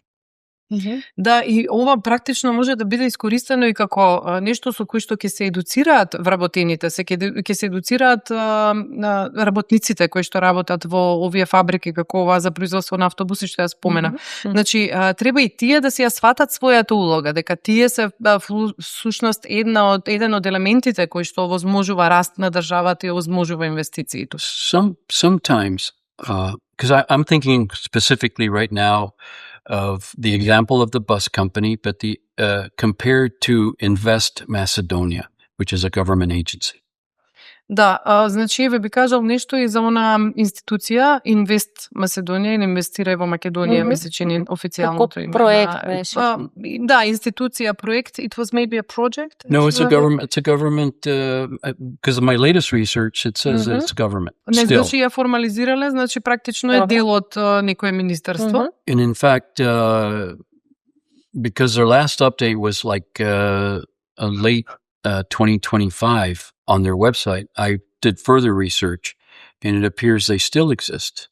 Да, и ова практично може да биде искористено и како нешто со кој што ќе се едуцираат вработените, ќе се едуцираат работниците кои што работат во овие фабрики, како ова за производство на автобуси што ја спомена. Значи, треба и тие да си ја сватат својата улога, дека тие се всушност еден од елементите кои што овозможува раст на државата и овозможува инвестициите. Sometimes, because I'm thinking specifically right now of the example of the bus company, but compared to Invest Macedonia, which is a government agency. Да, значи ви кажал нешто и за она институција Invest Macedonia или Инвестирај во Македонија, мислам че не официјалното име. Проект беше. Да, институција, проект. It was maybe a project. No, it's a government. Because of my latest research, it says it's government. Не, Still. значи ја формализирале, значи практично е дел од некое министерство. And in fact, because their last update was like a late 2025 on their website, I did further research, and it appears they still exist.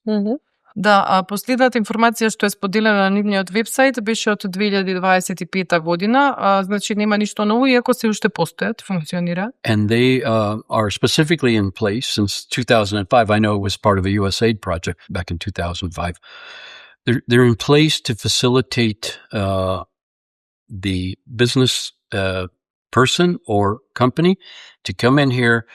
Да, последната информација што е споделена на нивниот вебсайт беше од 2025 година, значи нема ништо ново, иако се уште постојат, функционираат. And they are specifically in place since 2005. I know it was part of a USAID project back in 2005. They're in place to facilitate the business person or company to come in here,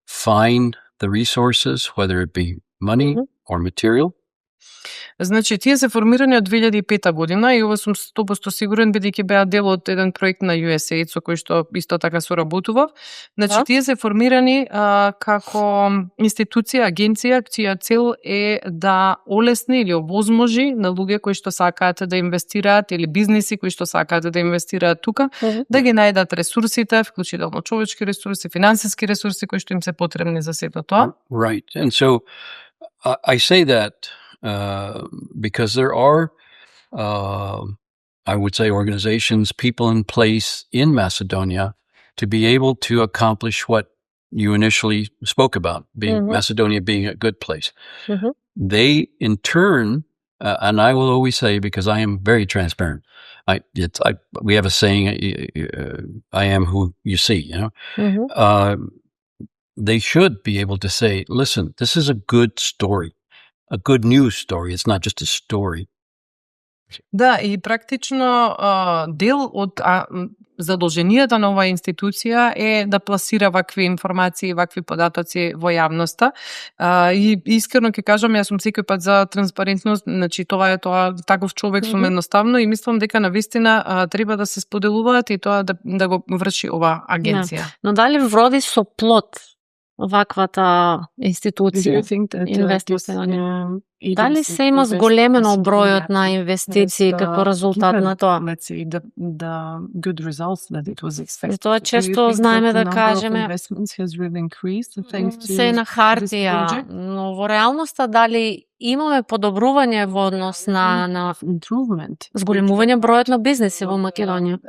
find the resources, whether it be money or material. Значи, тие се формирани од 2005 година и ова сум 100% сигурен, бидејќи беа дел од еден проект на USAID со кој што исто така соработував. Значи, тие се формирани како институција, агенција, чија цел е да олесни или овозможи на луѓе кои што сакаат да инвестираат или бизниси кои што сакаат да инвестираат тука, да ги најдат ресурсите, вклучително човечки ресурси, финансиски ресурси кои што им се потребни за сето тоа. Right. And so I say that because there are, I would say, organizations, people in place in Macedonia to be able to accomplish what you initially spoke about, being Macedonia being a good place. They, in turn, and I will always say, because I am very transparent, we have a saying, I am who you see, you know. They should be able to say, listen, this is a good story. A good news story. It's not just a story. Да, и практично дел од задолженијата на оваа институција е да пласира вакви информации, вакви податоци во јавноста. И искрено ќе кажам, јас сум секој пат за транспарентност, значи тоа е тоа, таков човек сум едноставно и мислам дека навистина треба да се споделуваат и тоа да го врши оваа агенција. Но дали вроди со плод ваквата институција? Дали се има зголемено бројот на инвестиции како резултат на тоа? Тоа често знаеме да кажеме се на хартија, но во реалноста дали имаме подобрување во однос на зголемување бројот на бизнеси во Македонија?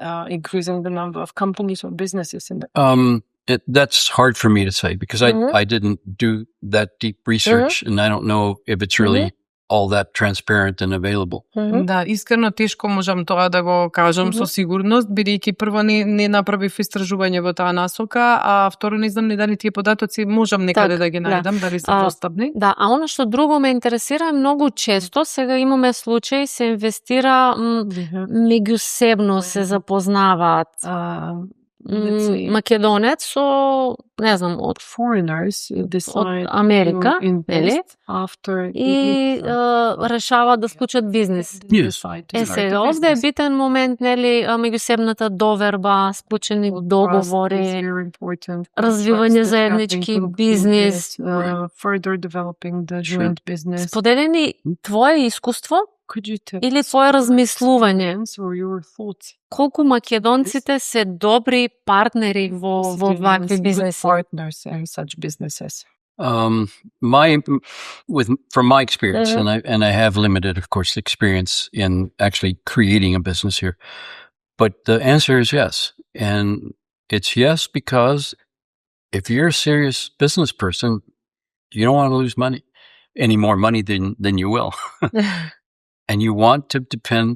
That's hard for me to say because I didn't do that deep research and I don't know if it's really all that transparent and available. Да, искрено тешко можам тоа да го кажам со сигурност, бидејќи прво не направив истражување во таа насока, а второ не знам дали тие податоци можам некаде да ги најдам, дали се достапни. Да, а она што друго ме интересира е многу често, сега имаме случаи се инвестира меѓусебно се запознаваат. let's say, македонец со, не знам, од foreigners decide Америка, to invest after и решаваат да склучат бизнис. decide to start Сега, a овде е business. битен момент, нели, меѓусебната доверба, склучени Trust is договори, very important. развивање Trust, заеднички having бизнис, further developing the Sure. joint business. споделени твое искуство Could you tell или us твое your размислување, experience or your thoughts? колку македонците се добри партнери во Citizens, вакви good бизнеси? partners in such businesses. From my experience, Mhm. and I have limited, of course, experience in actually creating a business here, but the answer is yes, and it's yes because if you're a serious business person, you don't want to lose money, any more money than you will, and you want to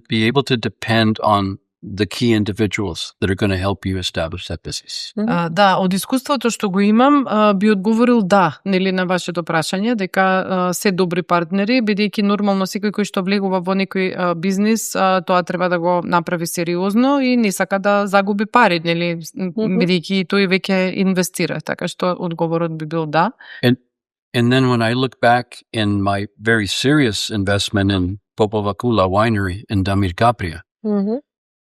be able to depend on the key individuals that are going to help you establish that business. Да, од искуството што го имам, би одговорил да, нели, на вашето прашање, дека се добри партнери, бидејќи нормално секој кој што влегува во некој бизнис, тоа треба да го направи сериозно и не сака да загуби пари, нели, бидејќи тој веќе инвестира, така што одговорот би бил да. And then when I look back in my very serious investment in Popova Kula Winery in Damir Kapria,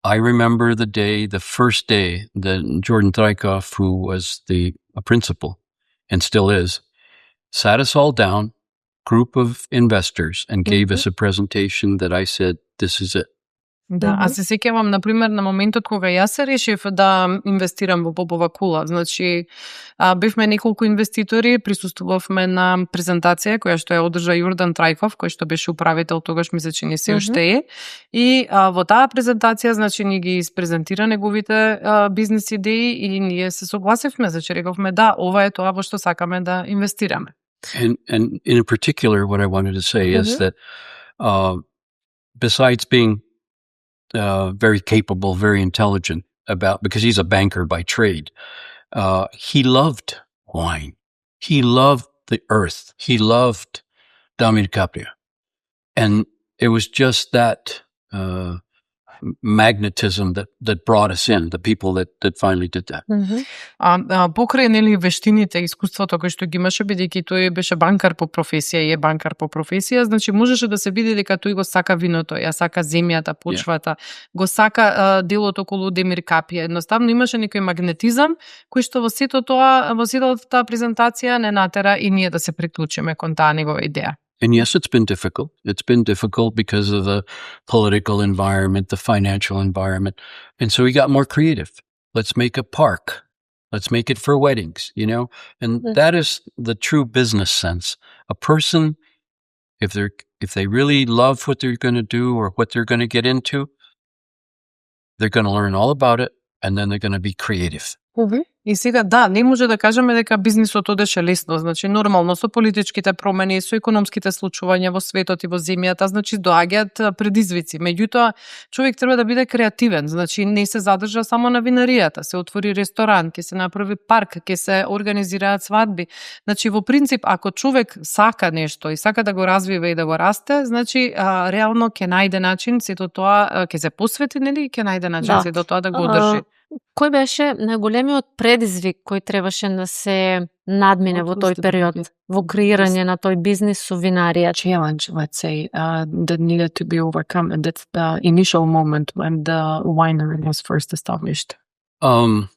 I remember the first day that Jordan Trajkov, who was the principal and still is, sat us all down, group of investors, and gave us a presentation that I said, this is it. Да, а се сеќавам, например, на моментот кога јас се решив да инвестирам во Попова Кула. Значи, бевме неколку инвеститори, присуствувавме на презентација која што ја одржа Јордан Трајков, кој што беше управител тогаш, мисля че не се уште е. И во таа презентација, значи, ни ги испрезентира неговите бизнес идеи и ние се согласивме, значи рековме да, ова е тоа во што сакаме да инвестираме. And in particular, what I wanted to say is that besides being very capable, very intelligent because he's a banker by trade. He loved wine. He loved the earth. He loved Damir Kapria. And it was just that magnetism that brought us in, the people that finally did that. Покрај, нели, вештините, искуството кој што ги имаше, бидејќи тој беше банкар по професија и е банкар по професија, значи можеше да се види дека тој го сака виното, ја сака земјата, почвата, го сака делот околу Демир Капија. Едноставно имаше некој магнетизам кој што во сето тоа, во сетата таа презентација не натера и ние да се приклучиме кон таа негова идеја. And yes, it's been difficult. It's been difficult because of the political environment, the financial environment. And so we got more creative. Let's make a park. Let's make it for weddings, you know? And that is the true business sense. A person, if they really love what they're going to do or what they're going to get into, they're going to learn all about it and then they're going to be creative. И сега, да, не може да кажеме дека бизнисот одеше лесно, значи нормално со политичките промени, со економските случувања во светот и во земјата, значи доаѓаат предизвици. Меѓутоа, човек треба да биде креативен, значи не се задржа само на винаријата, се отвори ресторан, ќе се направи парк, ќе се организираат свадби. Значи во принцип, ако човек сака нешто и сака да го развива и да го расте, значи реално ќе најде начин сето тоа, ќе се посвети, нели, ќе најде начин сето тоа да го одржи. Кој беше најголемиот предизвик кој требаше да се надмине во тој период, во креирање на тој бизнис со винарија? Challenge, let's say, that needed to be overcome, and that's the initial moment when the winery was first established. One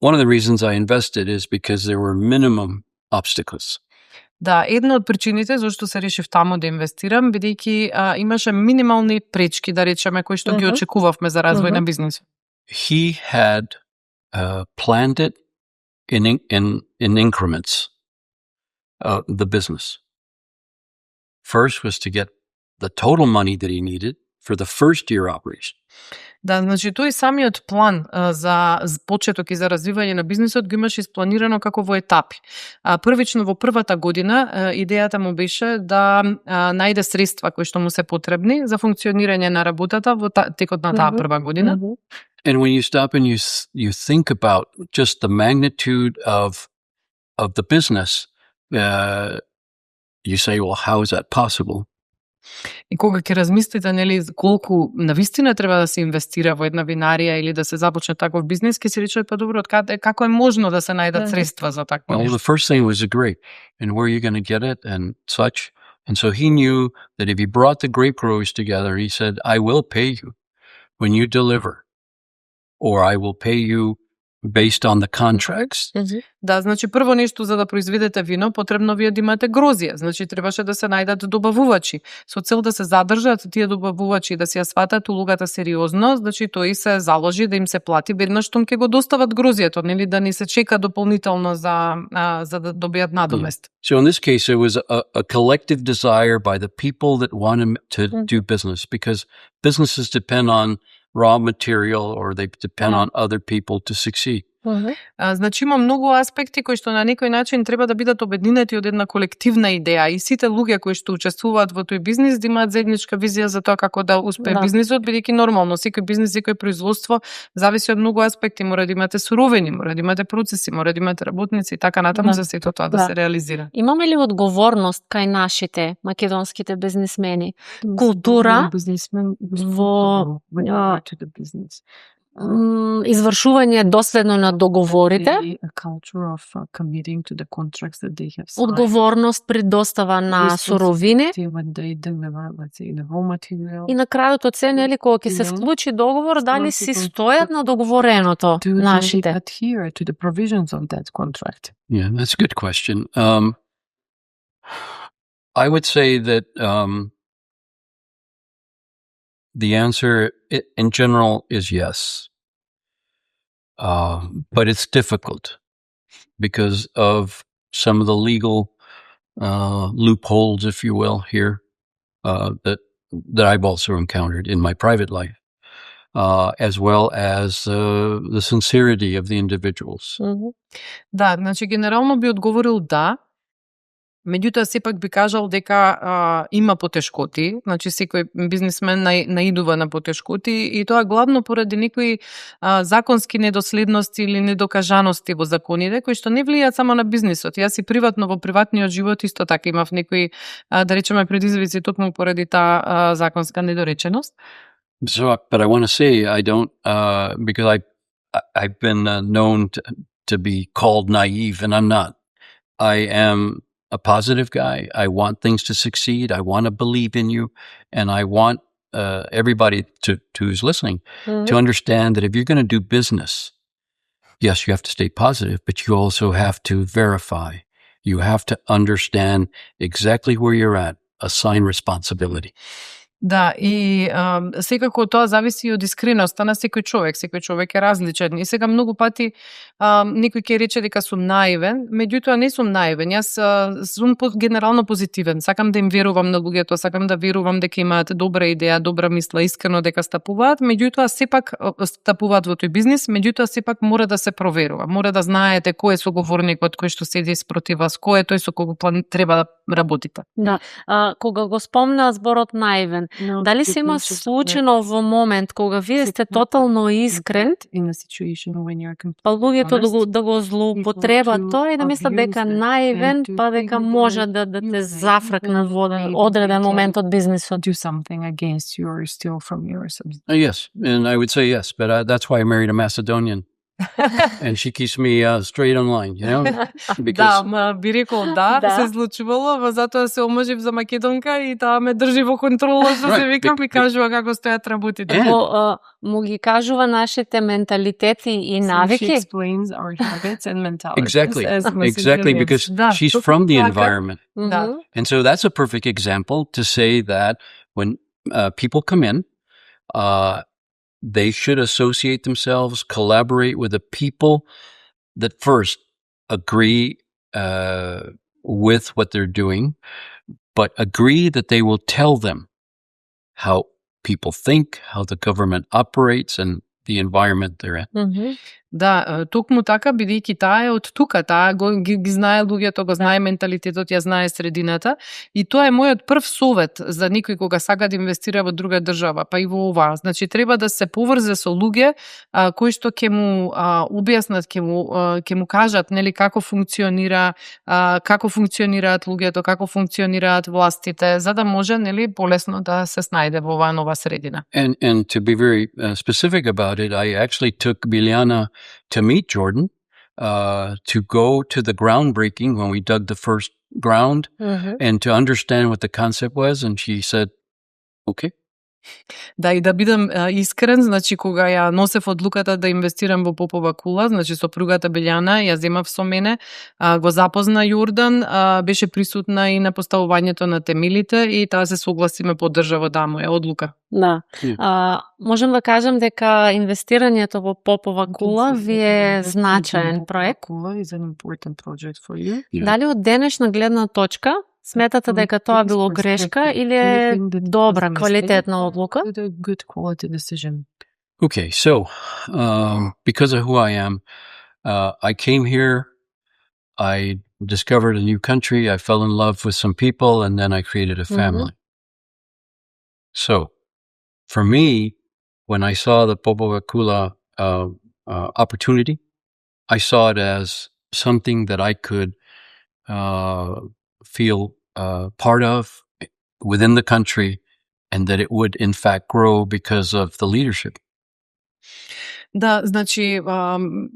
of the reasons I invested is because there were minimum obstacles. Да, една од причините зашто се решив таму да инвестирам, бидејќи имаше минимални пречки, да речеме, кои што ги очекувавме за развој на бизнисот. He had planned it in increments, the business. First was to get the total money that he needed for the first year operation. Да, значи тој самиот план за почеток и за развивање на бизнисот го имаше испланирано како во етапи. Првично во првата година идејата му беше да најде средства кои што му се потребни за функционирање на работата во текот на таа прва година. And when you stop and you think about just the magnitude of the business, you say, well, how is that possible? И кога ќе размислите, нели, колку навистина треба да се инвестира во една винарија или да се започне таков бизнес, ќе се рече па добро, како е можно да се најдат средства за такво Well, нешто? the first thing was a grape, and where are you going to get it, and such. And so he knew that if he brought the grape growers together, he said, I will pay you when you deliver, or I will pay you based on the contracts. Да, значи прво нешто за да произведете вино, потребно вие да имате грозија. Значи требаше да се најдат добавувачи со цел да се задржат тие добавувачи, да се ја сватат улогата сериозно, значи тој се заложи да им се плати веднаш штом ќе го достават грозието, нели, да не се чека дополнително за да добијат надомест. So in this case, it was a collective desire by the people that wanted to do business, because businesses depend on raw material or they depend on other people to succeed. Значи има многу аспекти кои што на некој начин треба да бидат обединети од една колективна идеја и сите луѓе кои што учествуваат во тој бизнис да имаат заедничка визија за тоа како да успее бизнисот, бидејќи нормално секој бизнис, секој производство зависи од многу аспекти, мора да имате суровини, мора да имате процеси, мора да имате работници и така натаму за сето тоа да се реализира. Имаме ли одговорност кај нашите македонските бизнисмени? Култура во извршување доследно на договорите, одговорност при достава на суровини и на крајот од се, нели, кога ќе се склучи договор, дали си стојат на договореното нашите? Yeah, that's a good question. I would say that the answer in general is yes. But it's difficult because of some of the legal loopholes, if you will, here that I've also encountered in my private life, as well as the sincerity of the individuals. Да, значи генерално би одговорил да. Меѓутоа, сепак би кажал дека има потешкоти, значи секој бизнисмен наидува на потешкоти и тоа главно поради некои законски недоследности или недокажаности во законите, кои што не влијаат само на бизнисот. Јас и приватно во приватниот живот исто така имав некои, да речеме, предизвици токму поради таа законска недореченост. So, but I want to say I don't, because I've been known to be called naive, and I'm not. I am a positive guy. I want things to succeed. I want to believe in you. And I want everybody who's listening to understand that if you're going to do business, yes, you have to stay positive, but you also have to verify. You have to understand exactly where you're at, assign responsibility. Да, и секако тоа зависи од искреноста на секој човек е различен. И сега многу пати некој ќе рече дека сум наивен, меѓутоа не сум наивен. Јас сум генерално позитивен. Сакам да им верувам на луѓето, сакам да верувам дека имаат добра идеја, добра мисла, искрено дека стапуваат, меѓутоа сепак стапуваат во тој бизнис, меѓутоа сепак мора да се проверува. Мора да знаете кој е соговорникот кој што седи спротив вас, кој е тој со кого треба да работите. Да, кога го спомна зборот наивен, дали се има случајно во момент кога вие сте тотално искрен, па луѓето да го злоупотребат тоа и да мислат дека наивен, па дека може да те зафркнат во одреден момент од бизнисот? Yes, and I would say yes, but that's why I married a Macedonian. And she keeps me straight online, you know? Да, ма би рекол да, се случувало, ама затоа се омажив за Македонка и таа ме држи во контрола, што се викам, и кажува како стојат работите. Му ги кажува нашите менталитети и навики. She explains our habits and mentalities. Exactly, because she's from the environment. And so that's a perfect example to say that when people come in, they should associate themselves, collaborate with the people that first agree with what they're doing, but agree that they will tell them how people think, how the government operates, and the environment they're in. Да, токму така, бидејќи таа е од тука, таа ги знае луѓето, го знае менталитетот, ја знае средината, и тоа е мојот прв совет за никој кога сака да инвестира во друга држава, па и во оваа. Значи треба да се поврзе со луѓе кои што ќе му објаснат, ќе му кажат нели како функционира, како функционираат луѓето, како функционираат властите, за да може нели полесно да се снајде во оваа нова средина. And to be very specific about it, I actually took Biljana to meet Jordan, to go to the groundbreaking when we dug the first ground, and to understand what the concept was. And she said, okay. Да, и да бидам искрен, значи кога ја носев одлуката да инвестирам во Попова кула, значи сопругата Билјана, ја земав со мене, го запозна Јордан, беше присутна и на поставувањето на темелите и таа се согласи ме поддржава да моја одлука. Да. Можам да кажам дека инвестирањето во Попова кула ви е значаен проект. Kula is an important project for you. Дали од денешна гледна точка сметате дека тоа било грешка или е добра, квалитетна одлука? It's a good quality decision. Okay, so because of who I am, I came here, I discovered a new country, I fell in love with some people, and then I created a family. So, for me, when I saw the Popova Kula opportunity, I saw it as something that I could feel part of within the country, and that it would in fact grow because of the leadership. Да, значи,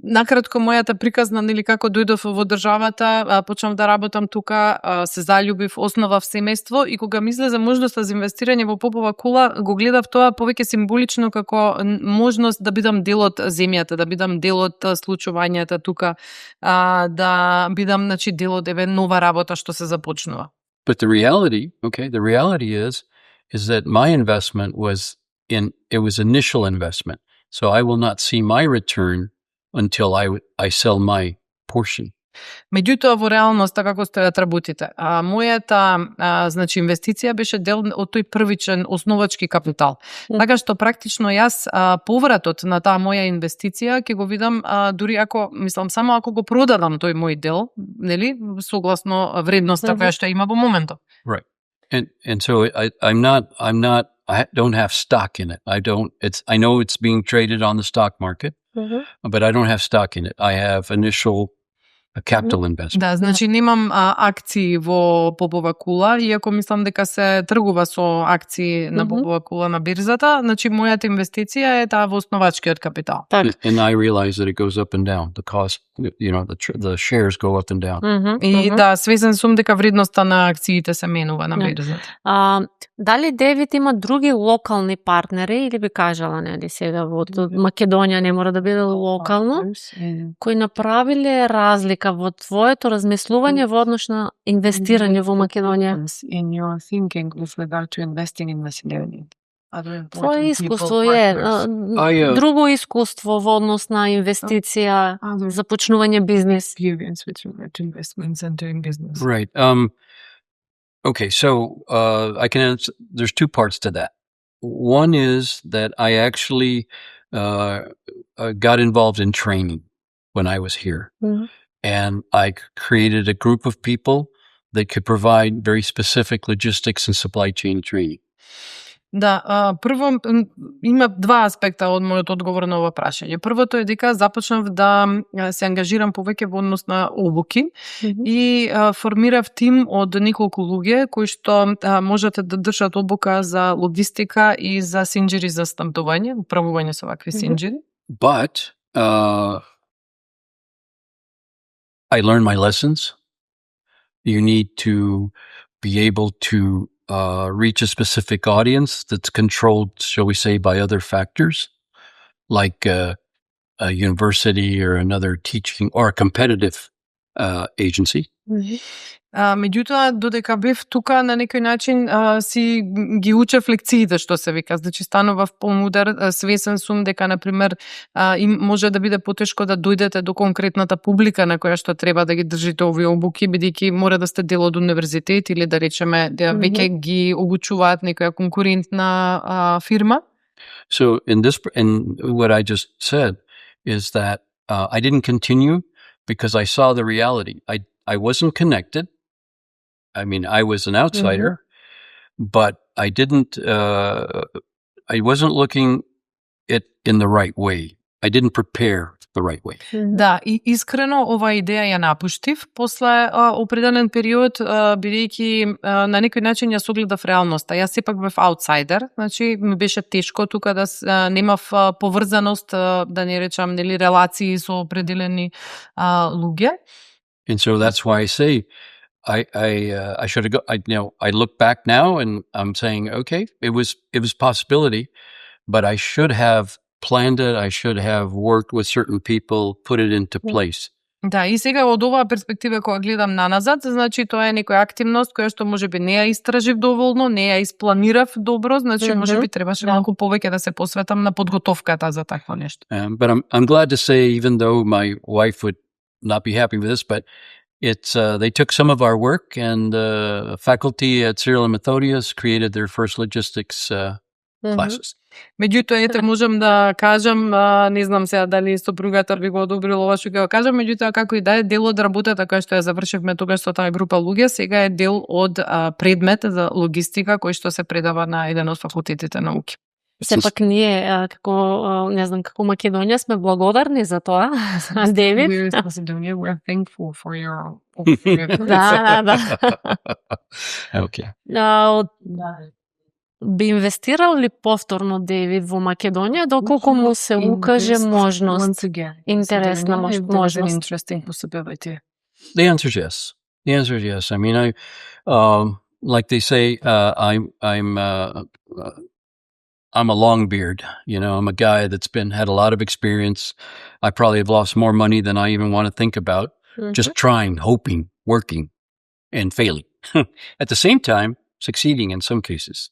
накратко мојата приказна, нели како дојдов во државата, почнав да работам тука, се заљубив, основав семејство и кога ми излезе можноста за инвестирање во Попова кула, го гледав тоа повеќе символично како можност да бидам дел од земјата, да бидам дел од случувањата тука, да бидам, значи, дел од еве нова работа што се започнува. But the reality is that my investment was initial investment. So I will not see my return until I sell my portion. Меѓутоа во реалноста како стојат работите, мојата значи инвестиција беше дел од тој првичен основачки капитал. Така што практично јас повратот на таа моја инвестиција ќе го видам дури ако мислам само ако го продадам тој мој дел, нели, согласно вредноста која што има во моментот. Right. And so I don't have stock in it. I know it's being traded on the stock market, but I don't have stock in it. I have initial capital investment. Да, значи немам акции во Попова кула, иако мислам дека се тргува со акции на Попова кула на бирзата, значи мојата инвестиција е таа во основачкиот капитал. And I realize that it goes up and down. The cost, the shares go up and down. И да, свесен сум дека вредноста на акциите се менува на бирзата. Дали Девид има други локални партнери или би кажала, нели сега во Македонија не мора да биде локално, кои направиле разлика во твоето размислување во однос на инвестирање во Македонија? In your thinking with regard to investing in Macedonia. Твое искуство е друго искуство во однос на инвестиција, започнување бизнес. Experience with regard to investments and doing business. Right. Okay, so I can answer. There's two parts to that. One is that I actually got involved in training when I was here. And I created a group of people that could provide very specific logistics and supply chain training. Да, прво има два аспекта од мојот одговор на ова прашање. Првото е дека започнав да се ангажирам повеќе во однос на обуки и формирав тим од неколку луѓе кои што можете да држат обука за логистика и за синџири за стамтување, управување со вакви синџири. But I learned my lessons. You need to be able to reach a specific audience that's controlled, shall we say, by other factors, like a university or another teaching or a competitive agency. Меѓутоа, додека бев тука, на некој начин си ги учев лекциите, што се вика. Значи, станував помудар, свесен сум дека, например, може да биде потешко да дојдете до конкретната публика на која што треба да ги држите овие обуки, бидејќи мора да сте дел од универзитет или да речеме, да веќе ги обучуваат некоја конкурентна фирма. So in what I just said is that I didn't continue because I saw the reality. I wasn't connected. I mean, I was an outsider, but I didn't. I wasn't looking it in the right way. I didn't prepare the right way. Да, и искрено оваа идеја ја напуштив после определен период, бидејќи на некој начин ја согледав реалноста. Јас сепак бев аутсайдер, значи ми беше тешко тука да немав поврзаност, да не речам, нели, релации со определени луѓе. And so that's why I say I should have I look back now and I'm saying, okay, it was possibility, but I should have planned it. I should have worked with certain people, put it into place. Да, и сега од оваа перспектива кога гледам наназад, значи тоа е некоја активност која што можеби не ја истражив доволно, не ја испланирав добро, значи можеби требаше малку повеќе да се посветам на подготовката за такво нешто. But I'm glad to say, even though my wife would not be happy with this, but it's they took some of our work, and the faculty at Cyril and Methodius created their first logistics classes. Меѓутоа, ете, можам да кажам, не знам сега дали сопругата би го одобрила ова што ќе го кажам, меѓутоа, како и да е, дел од работата која што ја завршивме тогаш со таа група луѓе, сега е дел од предмет за логистика кој што се предава на еден од факултетите науки. Сепак ние, како, не знам, како Македонија сме благодарни за тоа, Девид. We're thankful for your Да. Okay. Би инвестирал ли повторно Девид во Македонија доколку му се укаже можност? Интересна можност. Interesting possibility. The answer is yes. The answer is yes. I mean, like they say, I'm a long beard. You know, I'm a guy that's had a lot of experience. I probably have lost more money than I even want to think about. Just trying, hoping, working, and failing. At the same time, succeeding in some cases.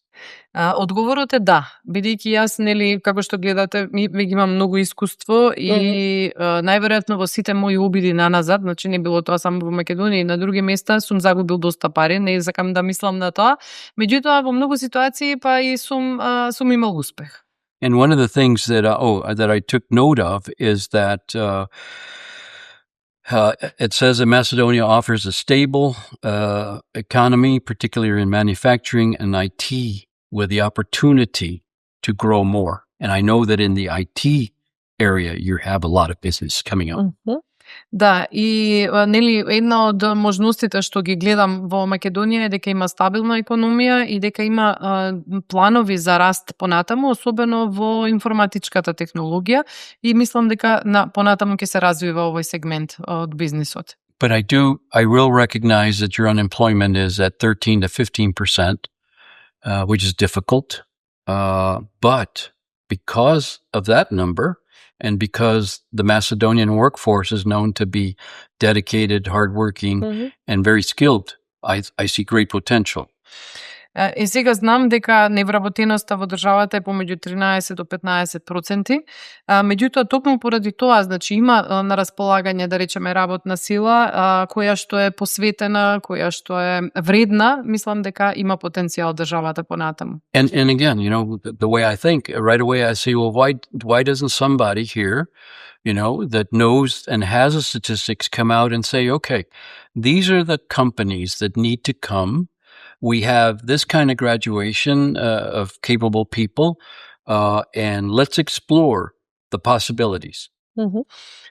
Одговорот е да, бидејќи јас, нели, како што гледате, веќе имам многу искуство и најверојатно во сите мои обиди наназад, значи не било тоа само во Македонија и на други места, сум загубил доста пари, не сакам да мислам на тоа, меѓутоа во многу ситуации па и сум имал успех. And one of the things that I took note of is that it says that Macedonia offers a stable economy, particularly in manufacturing and IT, with the opportunity to grow more. And I know that in the IT area, you have a lot of business coming up. Да, и нели една од можностите што ги гледам во Македонија е дека има стабилна економија и дека има планови за раст понатаму, особено во информатичката технологија, и мислам дека понатаму ќе се развива овој сегмент од бизнисот. But I will recognize that your unemployment is at 13 to 15%, which is difficult. But because of that number, and because the Macedonian workforce is known to be dedicated, hardworking, and very skilled, I see great potential. И сега знам дека невработеноста во државата е помеѓу 13 до 15%, меѓутоа токму поради тоа, значи има на располагање, да речеме, работна сила која што е посветена, која што е вредна, мислам дека има потенцијал државата понатаму. And again, you know, the way I think, right away I say, well, why doesn't somebody here, you know, that knows and has the statistics come out and say, okay, these are the companies that need to come. We have this kind of graduation of capable people, and let's explore the possibilities.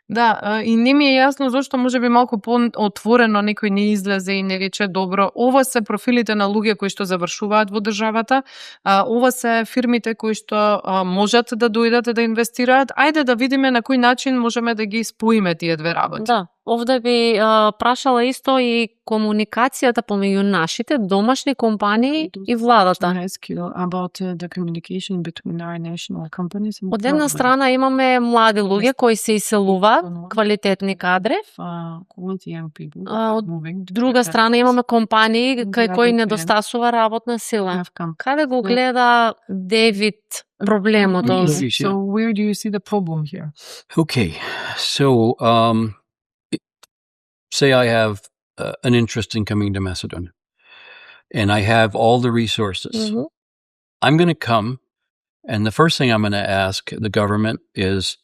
Да, и не ми е јасно зошто можеби малку по-отворено некој не излезе и не рече, добро, ова се профилите на луѓе кои што завршуваат во државата, ова се фирмите кои што можат да дојдат да инвестираат, ајде да видиме на кој начин можеме да ги споиме тие две работи. Да, овде би прашала исто и комуникацијата помеѓу нашите домашни компании и владата. About the communication between our national companies. Од една страна имаме млади луѓе кои се иселуваат, квалитетни кадри. Од друга страна имаме компании кај кои недостасува работна сила. Каде го гледа Девид проблемот? So where do you see the problem here? Okay, so say I have an interest in coming to Macedonia, and I have all the resources. I'm going to come And the first thing I'm going to ask the government is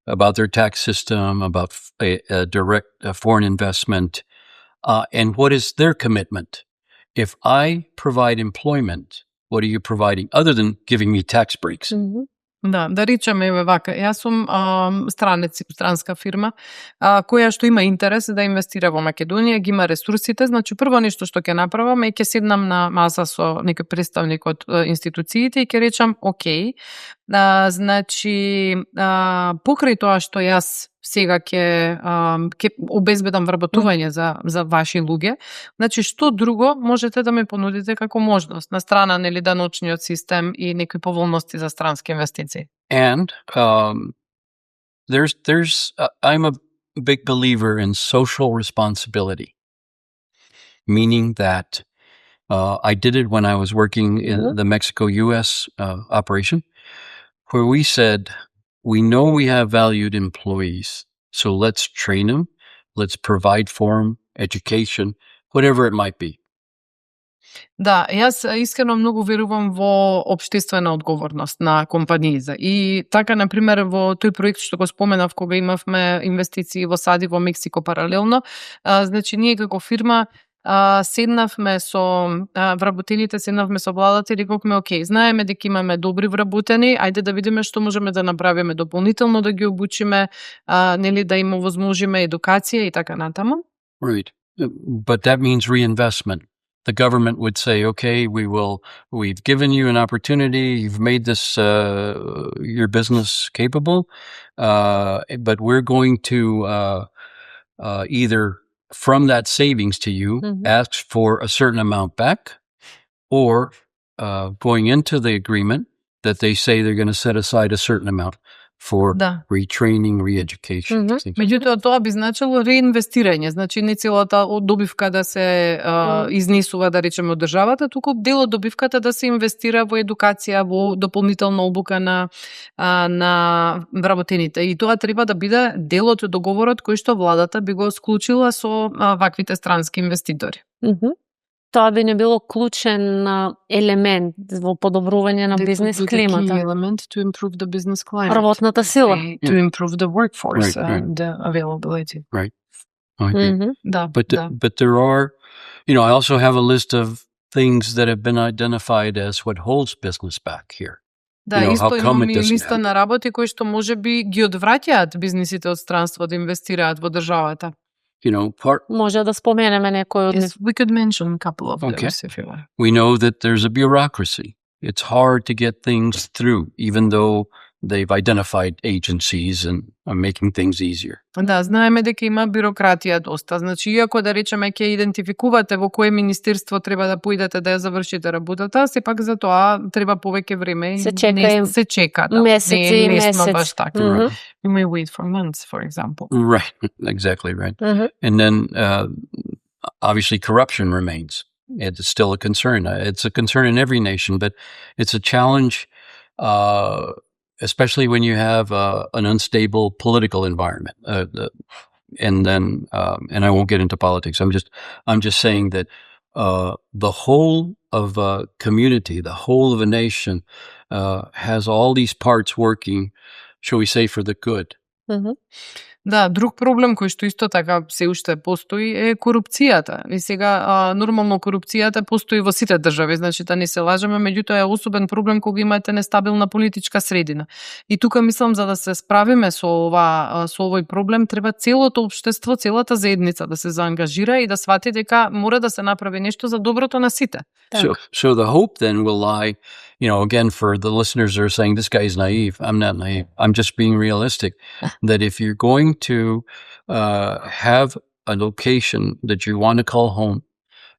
about their tax system, about a direct foreign investment, and what is their commitment? If I provide employment, what are you providing other than giving me tax breaks? Да речеме еве вака, јас сум странец, странска фирма, која што има интерес да инвестира во Македонија, ги има ресурсите, значи прво нешто што ќе направам е ќе седнам на маса со некој представник од институциите и ќе речам, окей, значи покрај тоа што јас сега ќе обезбедам вработување за ваши луѓе, значи што друго можете да ме понудите како можност на страна нели даночниот систем и некои поволности за странски инвестиции? And I'm a big believer in social responsibility, meaning that I did it when I was working in the Mexico-US operation, where we said, we know we have valued employees, so let's train them, let's provide for them, education, whatever it might be. Да, јас искрено многу верувам во општествена одговорност на компаниите. И така, например, во тој проект што го споменав, кога имавме инвестиции во сади во Мексико паралелно, значи ние како фирма седнавме со вработените, седнавме со владата и рековме, окей, знаеме дека имаме добри вработени, ајде да видиме што можеме да направиме дополнително, да ги обучиме, нели да им овозможиме едукација и така натаму. Right. But that means reinvestment. The government would say, okay, we've given you an opportunity, you've made this, your business capable, but we're going to either from that savings to you, ask for a certain amount back, or going into the agreement that they say they're going to set aside a certain amount for retraining, re-education. Меѓутоа, тоа би значило реинвестирање, значи не целата добивка да се изнесува, да речеме, од државата, туку дел од добивката да се инвестира во едукација, во дополнителна обука на вработените. И тоа треба да биде дел од договорот кој што владата би го склучила со ваквите странски инвеститори. Тоа би не било клучен елемент во подобрување на бизнес климата. Element to improve the business climate. Работната сила. To improve the workforce and the availability. Right. Okay. But there are, I also have a list of things that have been identified as what holds business back here. Да, исто имам и листа на работи кои што можеби ги одвраќаат бизнисите од странство да инвестираат во државата. Може да споменеме некој од нив. We could mention a couple of those if you want. We know that there's a bureaucracy. It's hard to get things through, even though they've identified agencies and are making things easier. Да, знаеме дека има бирократија доста. Значи, иако да речеме ќе идентификувате во кое министерство треба да поидете да ја завршите работата, сепак за тоа треба повеќе време и се чека. Месеци и месеци. Баш така. You may wait for months, for example. Right, exactly right. And then, obviously, corruption remains. It's still a concern. It's a concern in every nation, but it's a challenge, especially when you have an unstable political environment. And then, and I won't get into politics. I'm just saying that the whole of a community, the whole of a nation, has all these parts working, shall we say, for the good. Да, друг проблем кој што исто така се уште постои е корупцијата. И сега нормално корупцијата постои во сите држави, значи да не се лажеме, меѓутоа е особен проблем кога имате нестабилна политичка средина. И тука мислам за да се справиме со овој проблем треба целото општество, целата заедница да се заангажира и да свати дека мора да се направи нешто за доброто на сите. So the hope then will lie, again, for the listeners who are saying, this guy is naive. I'm not naive. I'm just being realistic. That if you're going to have a location that you want to call home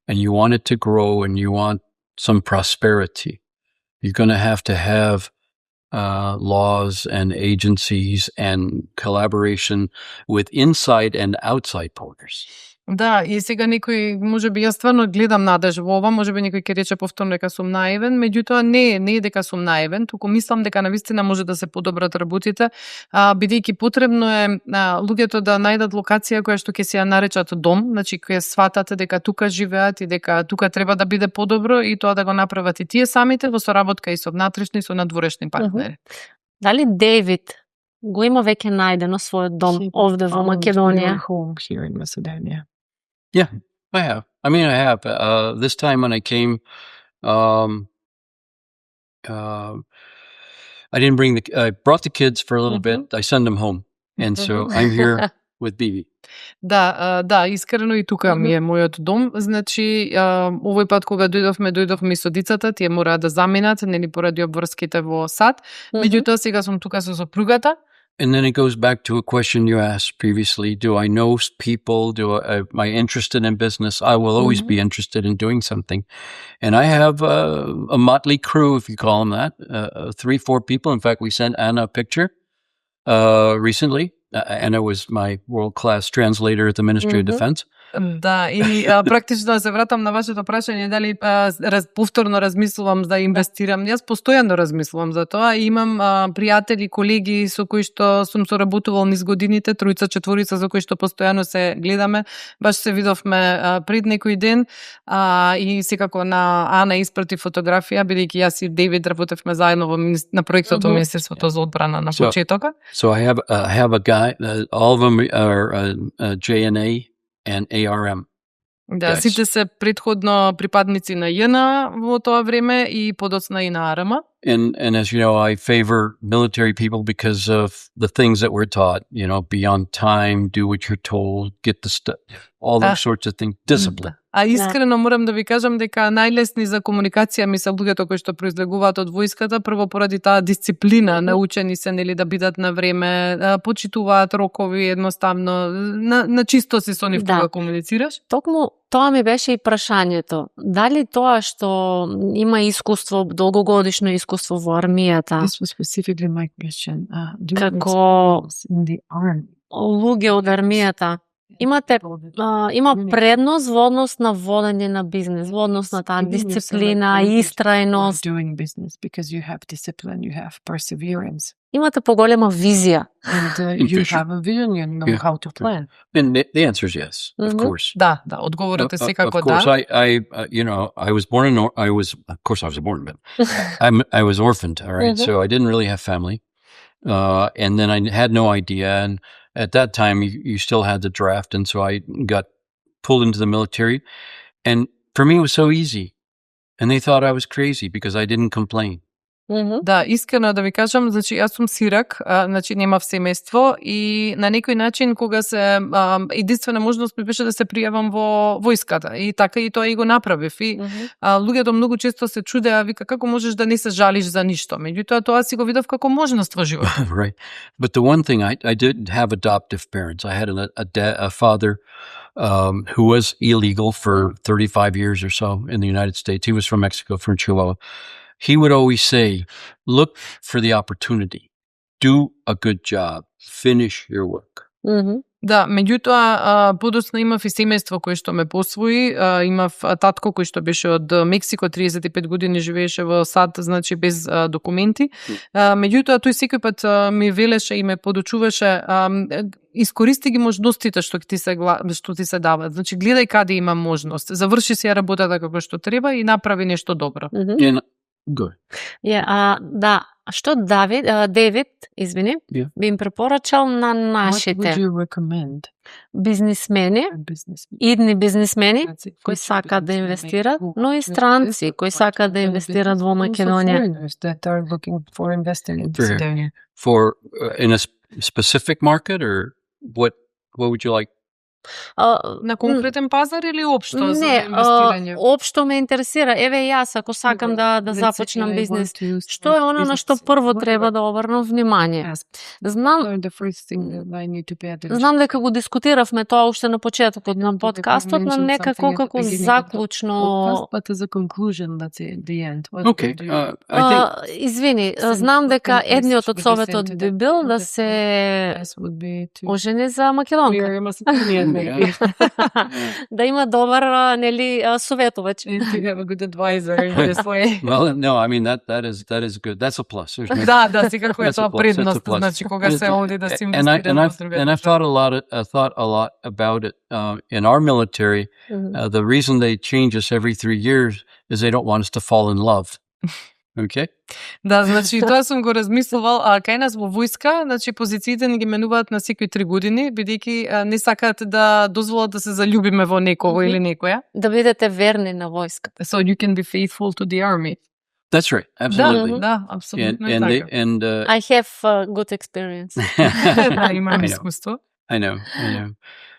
and you want it to grow and you want some prosperity, you're going to have laws and agencies and collaboration with inside and outside partners. Да, и сега некој, можеби јас стварно гледам надеж во ова, можеби некој ќе рече повторно дека сум наивен, меѓутоа не е дека сум наивен, туку мислам дека навистина може да се подобрат работите, бидејќи потребно е луѓето да најдат локација која што ќе се ја наречат дом, значи која сватат дека тука живеат и дека тука треба да биде подобро и тоа да го направат и тие самите во соработка и со внатрешни и со надворешни партнери. Дали Дейвид го има веќе најдено својот дом овде во Македонија? Home here in Macedonia. Yeah, I have. I mean, I have. This time when I came, I didn't bring I brought the kids for a little bit. I send them home. And so I'm here with Bibi. Да, искрено и тука ми е мојот дом. Значи, овој пат кога дојдовме со децата, тие мора да заминат, нели поради обврските во сад. Меѓутоа сега сум тука со сопругата. And then it goes back to a question you asked previously. Do I know people? Am I interested in business? I will always be interested in doing something. And I have a motley crew, if you call them that, 3-4 people. In fact, we sent Anna a picture recently. Anna was my world-class translator at the Ministry of Defense. Да, и практично се вратам на вашето прашање дали повторно размислувам да инвестирам. Јас постојано размислувам за тоа и имам пријатели, колеги со кои што сум соработувал низ годините, 3-4 за кои што постојано се гледаме. Баш се видовме пред некој ден и секако на Ана испрати фотографија, бидејќи јас и Дейвид работевме заедно на проектот во Министерството за одбрана на почетока. So I have a guy, all of them are JNA and ARM. Да, сите се претходно припадници на JNA во тоа време и подоцна и на ARM. And as you know, I favor military people because of the things that we're taught, be on time, do what you're told, get the stuff, all those sorts of things, discipline. А искрено морам да ви кажам дека најлесни за комуникација ми се луѓето кои што произлегуваат од војската, прво поради таа дисциплина, научени се нели да бидат на време, почитуваат рокови, едноставно на чисто си со нив кога комуницираш. Токму тоа ми беше и прашањето. Дали тоа што има искуство, долгогодишно искуство во армијата, This was specifically my question. како In the army. луѓе од армијата, има предност во однос на водење на бизнес, во однос на таа дисциплина, истрајност. Doing business because you have discipline, you have perseverance. Imate поголема визија. And you have a vision, you know how to plan. And the answer is yes, of course. Да, одговорот е секако да. Of course, I was born of course I was born, but I was orphaned, all right? So I didn't really have family. And then I had no idea, and at that time, you still had the draft, and so I got pulled into the military. And for me, it was so easy. And they thought I was crazy because I didn't complain. Да, искрено да ви кажам, значи јас сум сирак, значи немав семејство и на некој начин кога се единствена можност ми беше да се пријавам во војската и така и тоа и го направив. И луѓето многу често се чудеа, вика како можеш да не се жалиш за ништо. Меѓутоа тоа си го видов како можност во животот. Right. But the one thing I did have adoptive parents. I had a father who was illegal for 35 years or so in the United States. He was from Mexico, from Chihuahua. He would always say, look for the opportunity. Do a good job. Finish your work. Да, меѓутоа подоцна имав и семејство кое што ме посвои, имав татко кој што беше од Мексико, 35 години живееше во САД, значи без документи. Меѓутоа тој секој пат ми велеше и ме подучуваше, искористи ги можностите што ти се дават. Значи гледај каде има можност, заврши си ја работата како што треба и направи нешто добро. Good. Да, што Дейвид, извини, би им препорачал на нашите бизнисмени, идни бизнисмени кои сакаат да инвестират, но и странци кои сакаат да инвестират во Македонија. For in a specific market, or what would you like? На конкретен пазар или општо за Не, инвестирање? општо ме интересира. Еве јас ако сакам да започнам бизнес, што е она на што прво треба да обрнам внимание? Знам дека го дискутиравме тоа уште на почетокот на подкастот, но некако како заклучно. Извини, знам дека едниот од советот би бил да се ожени за македонка. maybe. Да има добар советувач. To have a good advisor in this way. Well, no, I mean that is good. That's a plus. There's no- Да, секако е That's a тоа plus, предност, that's a plus. значи кога се оди да се and инвестира во друга I've thought a lot about it. In our military, the reason they change us every 3 years is they don't want us to fall in love. Okay? Да, значи тоа сум го размислувал, а кај нас во војска, значи позициите ни ги менуваат на секои 3 години, бидејќи не сакаат да дозволат да се заљубиме во некого или некоја. Да бидете верни на војската. So you can be faithful to the army. That's right. Absolutely. Да, апсолутно And they I have good experience. Да, имам I know. искуство. I know.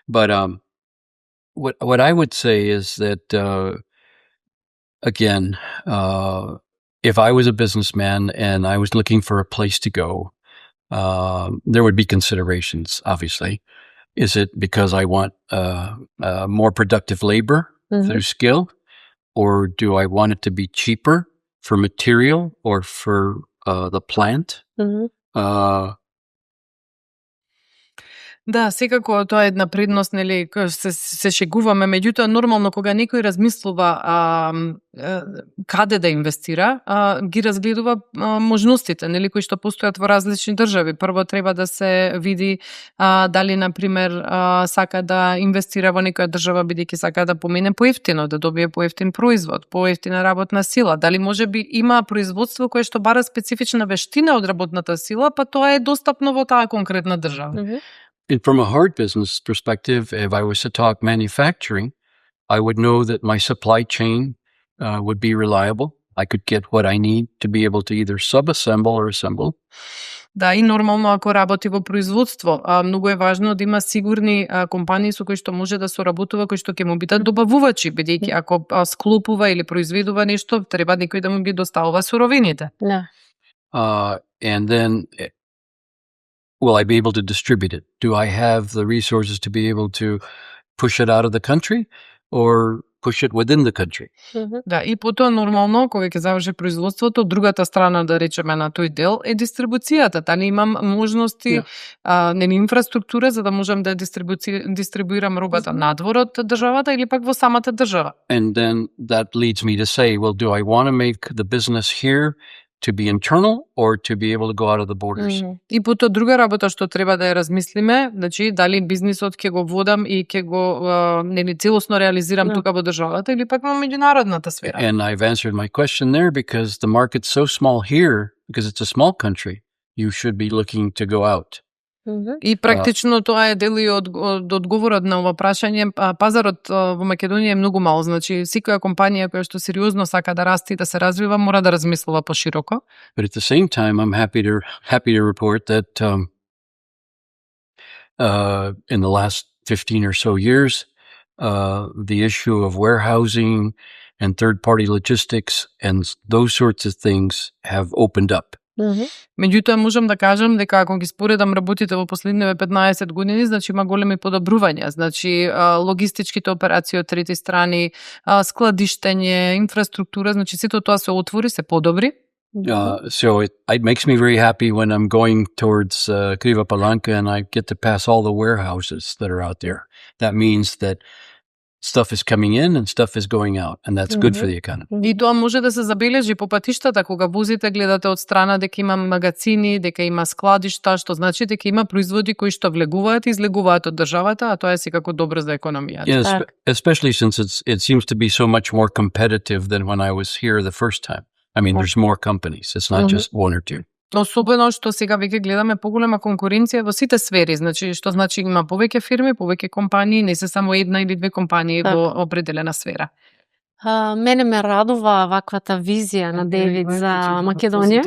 But what I would say is that again, if I was a businessman and I was looking for a place to go, there would be considerations. Obviously, is it because I want more productive labor through skill, or do I want it to be cheaper for material or for the plant? Да, секако тоа е една предност, нели, се шегуваме, меѓутоа нормално кога некој размислува каде да инвестира, ги разгледува можностите, нели, кои што постојат во различни држави. Прво треба да се види дали на пример сака да инвестира во некоја држава бидејќи сака да помене поевтино, да добие поевтин производ, поевтина работна сила. Дали можеби има производство кое што бара специфична вештина од работната сила, па тоа е достапно во таа конкретна држава. And from a hard business perspective, if I was to talk manufacturing, I would know that my supply chain would be reliable. I could get what I need to be able to either sub-assemble or assemble. Да, и нормално ако работи во производство, многу е важно да има сигурни компании со кои што може да соработува, кои што ќе му бидат добавувачи, бидејќи ако склопува или произведува нешто, треба некој да му ги доставува суровините. Да. And then will I be able to distribute it? Do I have the resources to be able to push it out of the country or push it within the country? Да, и потоа нормално кога ќе заврши производството, другата страна да речеме на тој дел е дистрибуцијата. Дали имам можности, нели инфраструктура за да можам да дистрибуирам робата надвор од државата или пак во самата држава. And then that leads me to say, well, do I want to make the business here to be internal or to be able to go out of the borders? И потоа друга работа што треба да ја размислиме, значи дали бизнисот ќе го водам и ќе го нели целосно реализирам тука во државата или пак во меѓународната сфера. And I've answered my question there because the market's so small here, because it's a small country, you should be looking to go out. И практично тоа е дел и од одговорот на ова прашање. Пазарот во Македонија е многу мал, значи секоја компанија која што сериозно сака да расте и да се развива мора да размислува пошироко. But at the same time, I'm happy to report that in the last 15 or so years, the issue of warehousing and third-party logistics and those sorts of things have opened up. Меѓутоа можам да кажам дека ако ги споредам работите во последниве 15 години, значи има големи подобрувања, значи логистичките операции од трети страни, складиштење, инфраструктура, значи сето тоа се отвори, се подобри. So it makes me very happy when I'm going towards Kriva Palanka and I get to pass all the warehouses that are out there. That means that stuff is coming in and stuff is going out, and that's good for the economy. И тоа може да се забележи по патиштата кога возите, гледате од страна дека има магазини, дека има складишта, што значи дека има производи кои што влегуваат и излегуваат од државата, а тоа е секако добро за економијата. Yes, especially since it seems to be so much more competitive than when I was here the first time. I mean, there's more companies. It's not just one or two. Особено што сега веќе гледаме поголема конкуренција во сите сфери, значи што значи има повеќе фирми, повеќе компании, не се само една или две компании во определена сфера. Мене ме радува ваквата визија на Девид за Македонија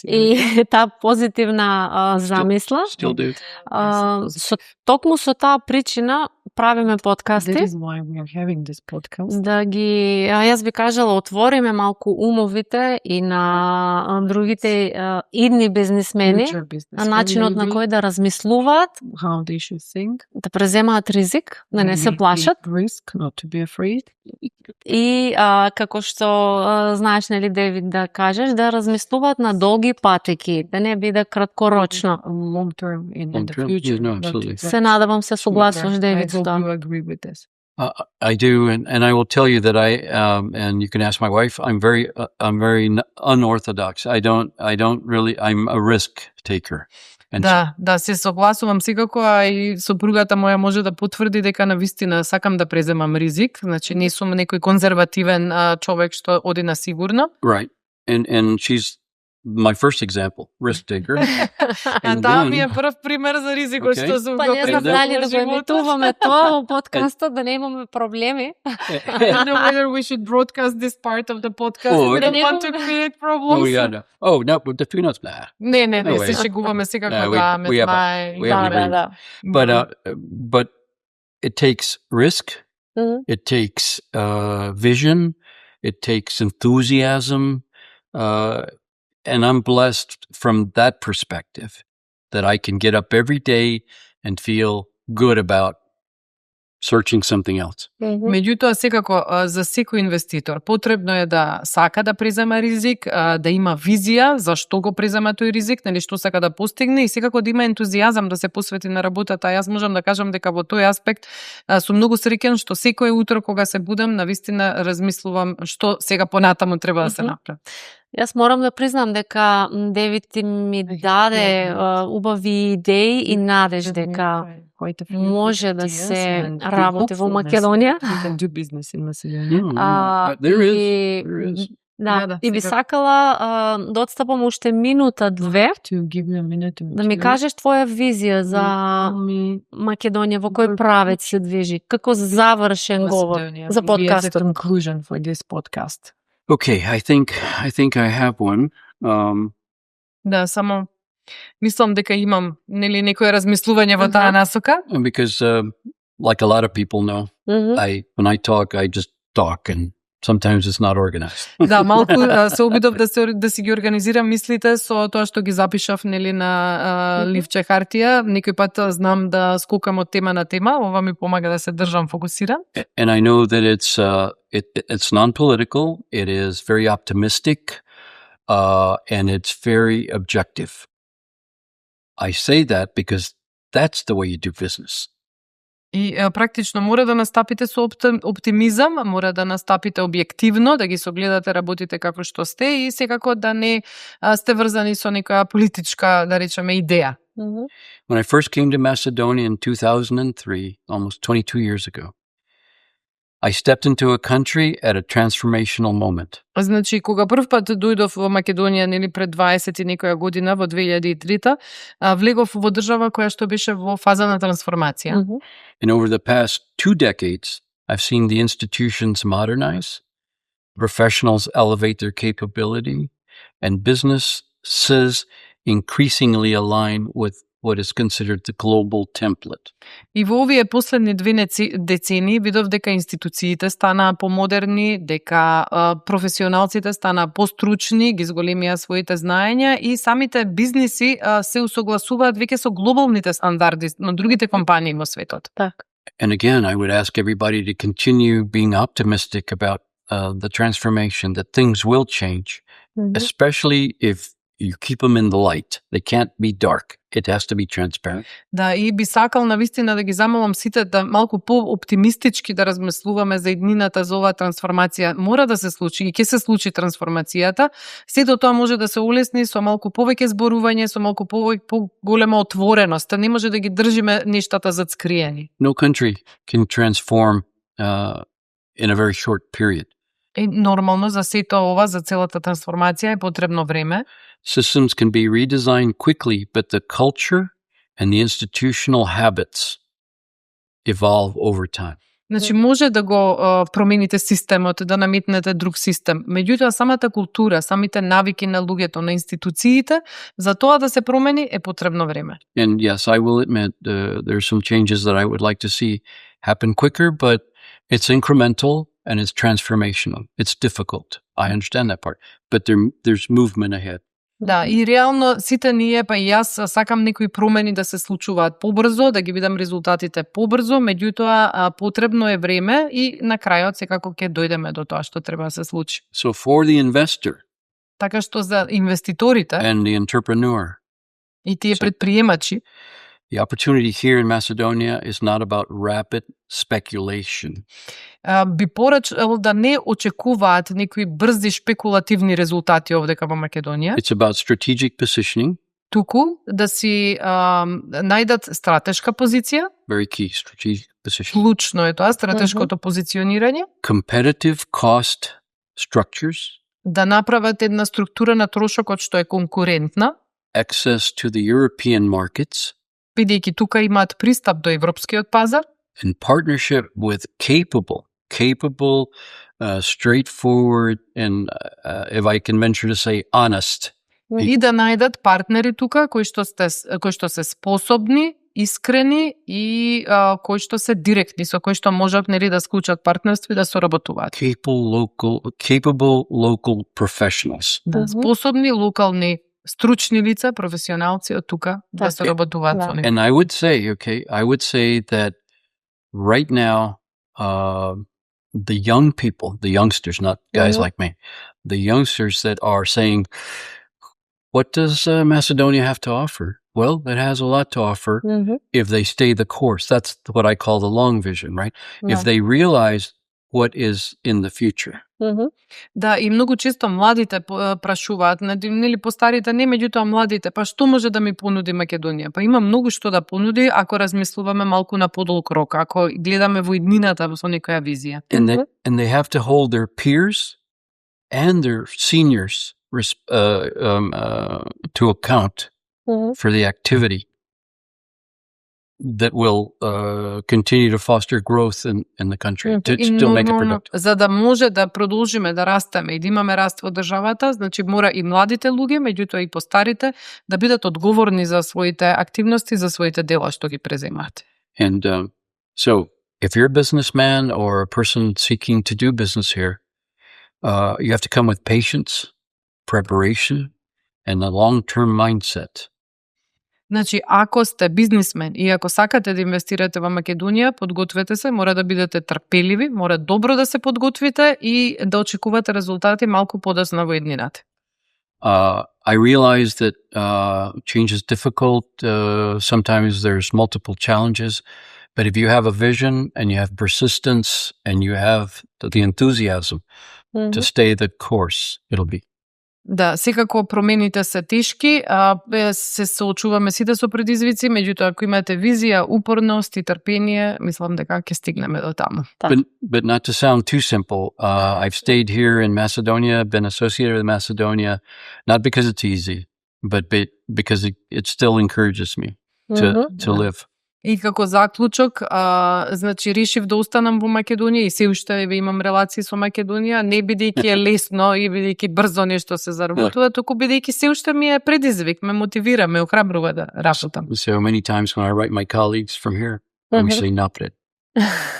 и таа позитивна замисла. Still do. Токму со таа причина правиме That подкасти, is why we are having this podcast. да ги, јас би кажала, отвориме малку умовите и на другите идни бизнисмени, Future business. на начинот на Maybe кој да размислуваат, how they should think. да преземаат ризик, да не се Maybe плашат. take risk, not to be afraid. И како што знаеш, нели, Девид, да кажеш, да размислуваат на долги патеки, да не биде краткорочно. Long term in the Long term, future. yeah, no, not absolutely. to- Се надевам се согласуваш, I Девид, со hope тоа. you agree with this. I do, and I will tell you that and you can ask my wife. I'm very unorthodox. I don't really. I'm a risk taker. And Да, се согласувам секако, а и сопругата моја може да потврди дека навистина сакам да преземам ризик, значи не сум некој конзервативен човек што оди на сигурно. right, and she's my first example, risk taker. А And таа then- ми е прв пример за ризикот Okay. што сум Па го не знам преземала дали да во го животот. емитуваме тоа во подкастот, да немаме проблеми. I don't know whether we should broadcast this part of the podcast. Oh, We don't okay. want to create problems. Oh yeah, no. Oh no, but the peanuts, nah. Не, No се way. шегуваме секако No, да we have мај. we have Да, an да, agreement. да. But it takes risk. Мгм. It takes vision. It takes enthusiasm. And I'm blessed from that perspective that I can get up every day and feel good about searching something else. Меѓутоа, секако, за секој инвеститор, потребно е да сака да презема ризик, да има визија зашто го презема тој ризик, нели што сака да постигне и секако да има ентузијазам да се посвети на работата. Јас можам да кажам дека во тој аспект сум многу среќен што секој утро кога се будам, навистина размислувам што сега понатаму треба да се Мгм. направи. Јас морам да признам дека Девид ти ми даде убави идеи и надеж дека Quite a few може да ideas се and работи во hopefulness Македонија. that we can do business in Macedonia. There is. и- There is. Да, и би сакала да отстапам уште минута-две, To give you a minute or да ми two. кажеш твоја визија за Tell me Македонија, во кој правец се движи, како завршен говор Macedonia за maybe as a подкастот. conclusion for this podcast. Okay, I think I have one. Да, само мислам дека имам нели некое размислување во таа Аха. насока. Because like a lot of people know, Мгм. when I talk, I just talk, and sometimes it's not organized. Да, малку се обидов да си ги организирам мислите со тоа што ги запишав нели на Мгм. ливче хартија. Некој пат знам да скокам од тема на тема, ова ми помага да се држам фокусиран. And I know that it's non-political. It is very optimistic, and it's very objective. I say that because that's the way you do business. И практично мора да настапите со оптимизам, мора да настапите објективно, да ги согледате работите како што сте и секако да не сте врзани со некоја политичка, да речеме, идеја. Мгм. When I first came to Macedonia in 2003, almost 22 years ago, I stepped into a country at a transformational moment. Значи, кога прв пат дојдов во Македонија, нели пред 20 и некоја година, во 2003, влегов во држава која што беше во фаза на трансформација. Мгм. And over the past 2 decades, I've seen the institutions modernize, professionals elevate their capability, and businesses increasingly align with what is considered the global template. И во овие последни две децении видов дека институциите станаа помодерни, дека професионалците станаа постручни, ги зголемија своите знаења и самите бизниси се усогласуваат веќе со глобалните стандарди на другите компании во светот. Така. And again, I would ask everybody to continue being optimistic about the transformation, that things will change, Мгм. especially if you keep them in the light. They can't be dark. It has to be transparent. Да, и би сакал навистина да ги замолам сите да малку по-оптимистички да размислуваме за иднината за оваа трансформација. Мора да се случи и ќе се случи трансформацијата. Сето тоа може да се улесни со малку повеќе зборување, со малку поголема отвореност. Не може да ги држиме нештата зацкриени. No country can transform in a very short period. И нормално за сето ова, за целата трансформација е потребно време. Systems can be redesigned quickly, but the culture and the institutional habits evolve over time. Значи може да го промените системот, да наметнете друг систем. Меѓутоа самата култура, самите навики на луѓето, на институциите, за тоа да се промени е потребно време. And yes, I will admit there are some changes that I would like to see happen quicker, but it's incremental and it's transformational. It's difficult. I understand that part, but there's movement ahead. Да, и реално сите ние, па и јас сакам некои промени да се случуваат побрзо, да ги видам резултатите побрзо, меѓутоа потребно е време и на крајот секако ќе дојдеме до тоа што треба да се случи. So for the investor Така што за инвеститорите and the entrepreneur, и тие предприемачи, the opportunity here in Macedonia is not about rapid speculation. Би порачал да не очекуваат некои брзи шпекулативни резултати овдека во Македонија, It's about strategic positioning, туку да си најдат стратешка позиција, very key, strategic positioning, клучно е тоа, стратешкото позиционирање, competitive cost structures, да направат една структура на трошокот што е конкурентна, access to the European markets, бидејќи тука имаат пристап до европскиот пазар, and partnership with capable, straightforward, and if I can venture to say, honest. и да најдат партнери тука кои што се способни, искрени и кои што се директни, со кои што можат нели да склучат партнерство и да соработуваат. Capable local professionals. Да, способни локални стручни лица, професионалци од тука да соработуваат со нив. And I would say that right now, the young people, the youngsters, not guys like me, the youngsters that are saying, what does Macedonia have to offer? Well, it has a lot to offer if they stay the course. That's what I call the long vision, right? If they realize what is in the future. Да, и многу често младите прашуваат, нели постарите не, меѓутоа младите, па што може да ми понуди Македонија? Па има многу што да понуди ако размислуваме малку на подолг рок, ако гледаме во иднината со некоја визија. And they have to hold their peers and their seniors to account for the activity that will continue to foster growth in the country, to still make it productive. За да може да продолжиме да растеме и да имаме раст во државата, значи мора и младите луѓе, меѓутоа и постарите, да бидат одговорни за своите активности, за своите дела што ги преземаат. And so, if you're a businessman or a person seeking to do business here, you have to come with patience, preparation, and a long-term mindset. Значи, ако сте бизнисмен и ако сакате да инвестирате во Македонија, подгответе се, мора да бидете трпеливи, мора добро да се подготвите и да очекувате резултати малку подоцна во иднината. I realize that change is difficult. Sometimes there's multiple challenges. But if you have a vision and you have persistence and you have the enthusiasm to stay the course, it'll be. Да, секако промените се тешки, се соочуваме сите со предизвици, меѓутоа ако имате визија, упорност и трпение, мислам дека ќе стигнеме до таму. But not to sound too simple, I've stayed here in Macedonia, been associated with Macedonia, not because it's easy, but because it still encourages me to live. И како заклучок, значи решив да останам во Македонија и се уште имам релации со Македонија, не бидејќи е лесно и бидејќи брзо нешто се заработува, туку бидејќи се уште ми е предизвик, ме мотивира, ме охрабрува да работам. So many times when I write my colleagues from here, we say napred.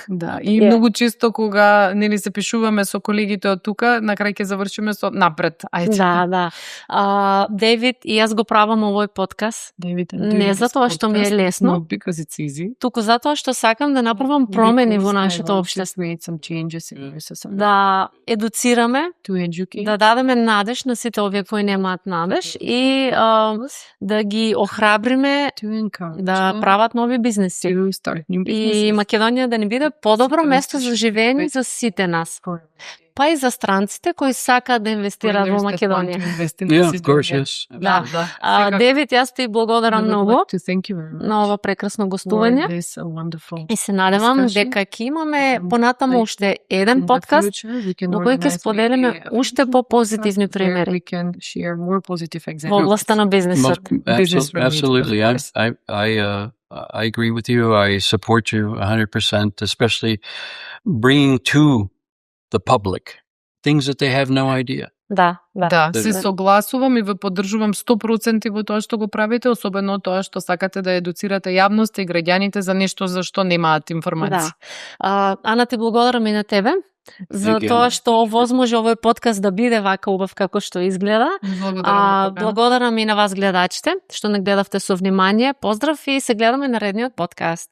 Да, и многу често кога нели се пишуваме со колегите од тука, на крај ќе завршиме со напред. Ајде. Да. Дейвид, и јас го правам овој подкаст. Не затоа што ми е лесно, туку затоа што сакам да направам промени во нашето општество. Да едуцираме, да дадеме надеж на сите овие кои немаат надеж и да ги охрабриме да прават нови бизнеси. И Македонија да не биде подобро место за живење за сите нас. Па и за странците кои сакаат да инвестираат во Македонија. Yeah, of course, yes. Да. Девид, јас ти благодарам многу на ова прекрасно гостување. И се надевам дека ќе имаме понатаму уште еден подкаст во кој ќе споделиме уште по-позитивни примери во областта на бизнисот. Absolutely. I agree with you. I support you 100%, especially bringing to the public things that they have no idea. Да. Да, се согласувам и ве поддржувам 100% во тоа што го правите, особено тоа што сакате да едуцирате јавноста и граѓаните за нешто за што немаат информации. Да. Ана, ти благодарам и на тебе за тоа што овозможи овој подкаст да биде вака убав како што изгледа. Благодарам и на вас гледачите што не гледавте со внимание. Поздрав и се гледаме наредниот подкаст.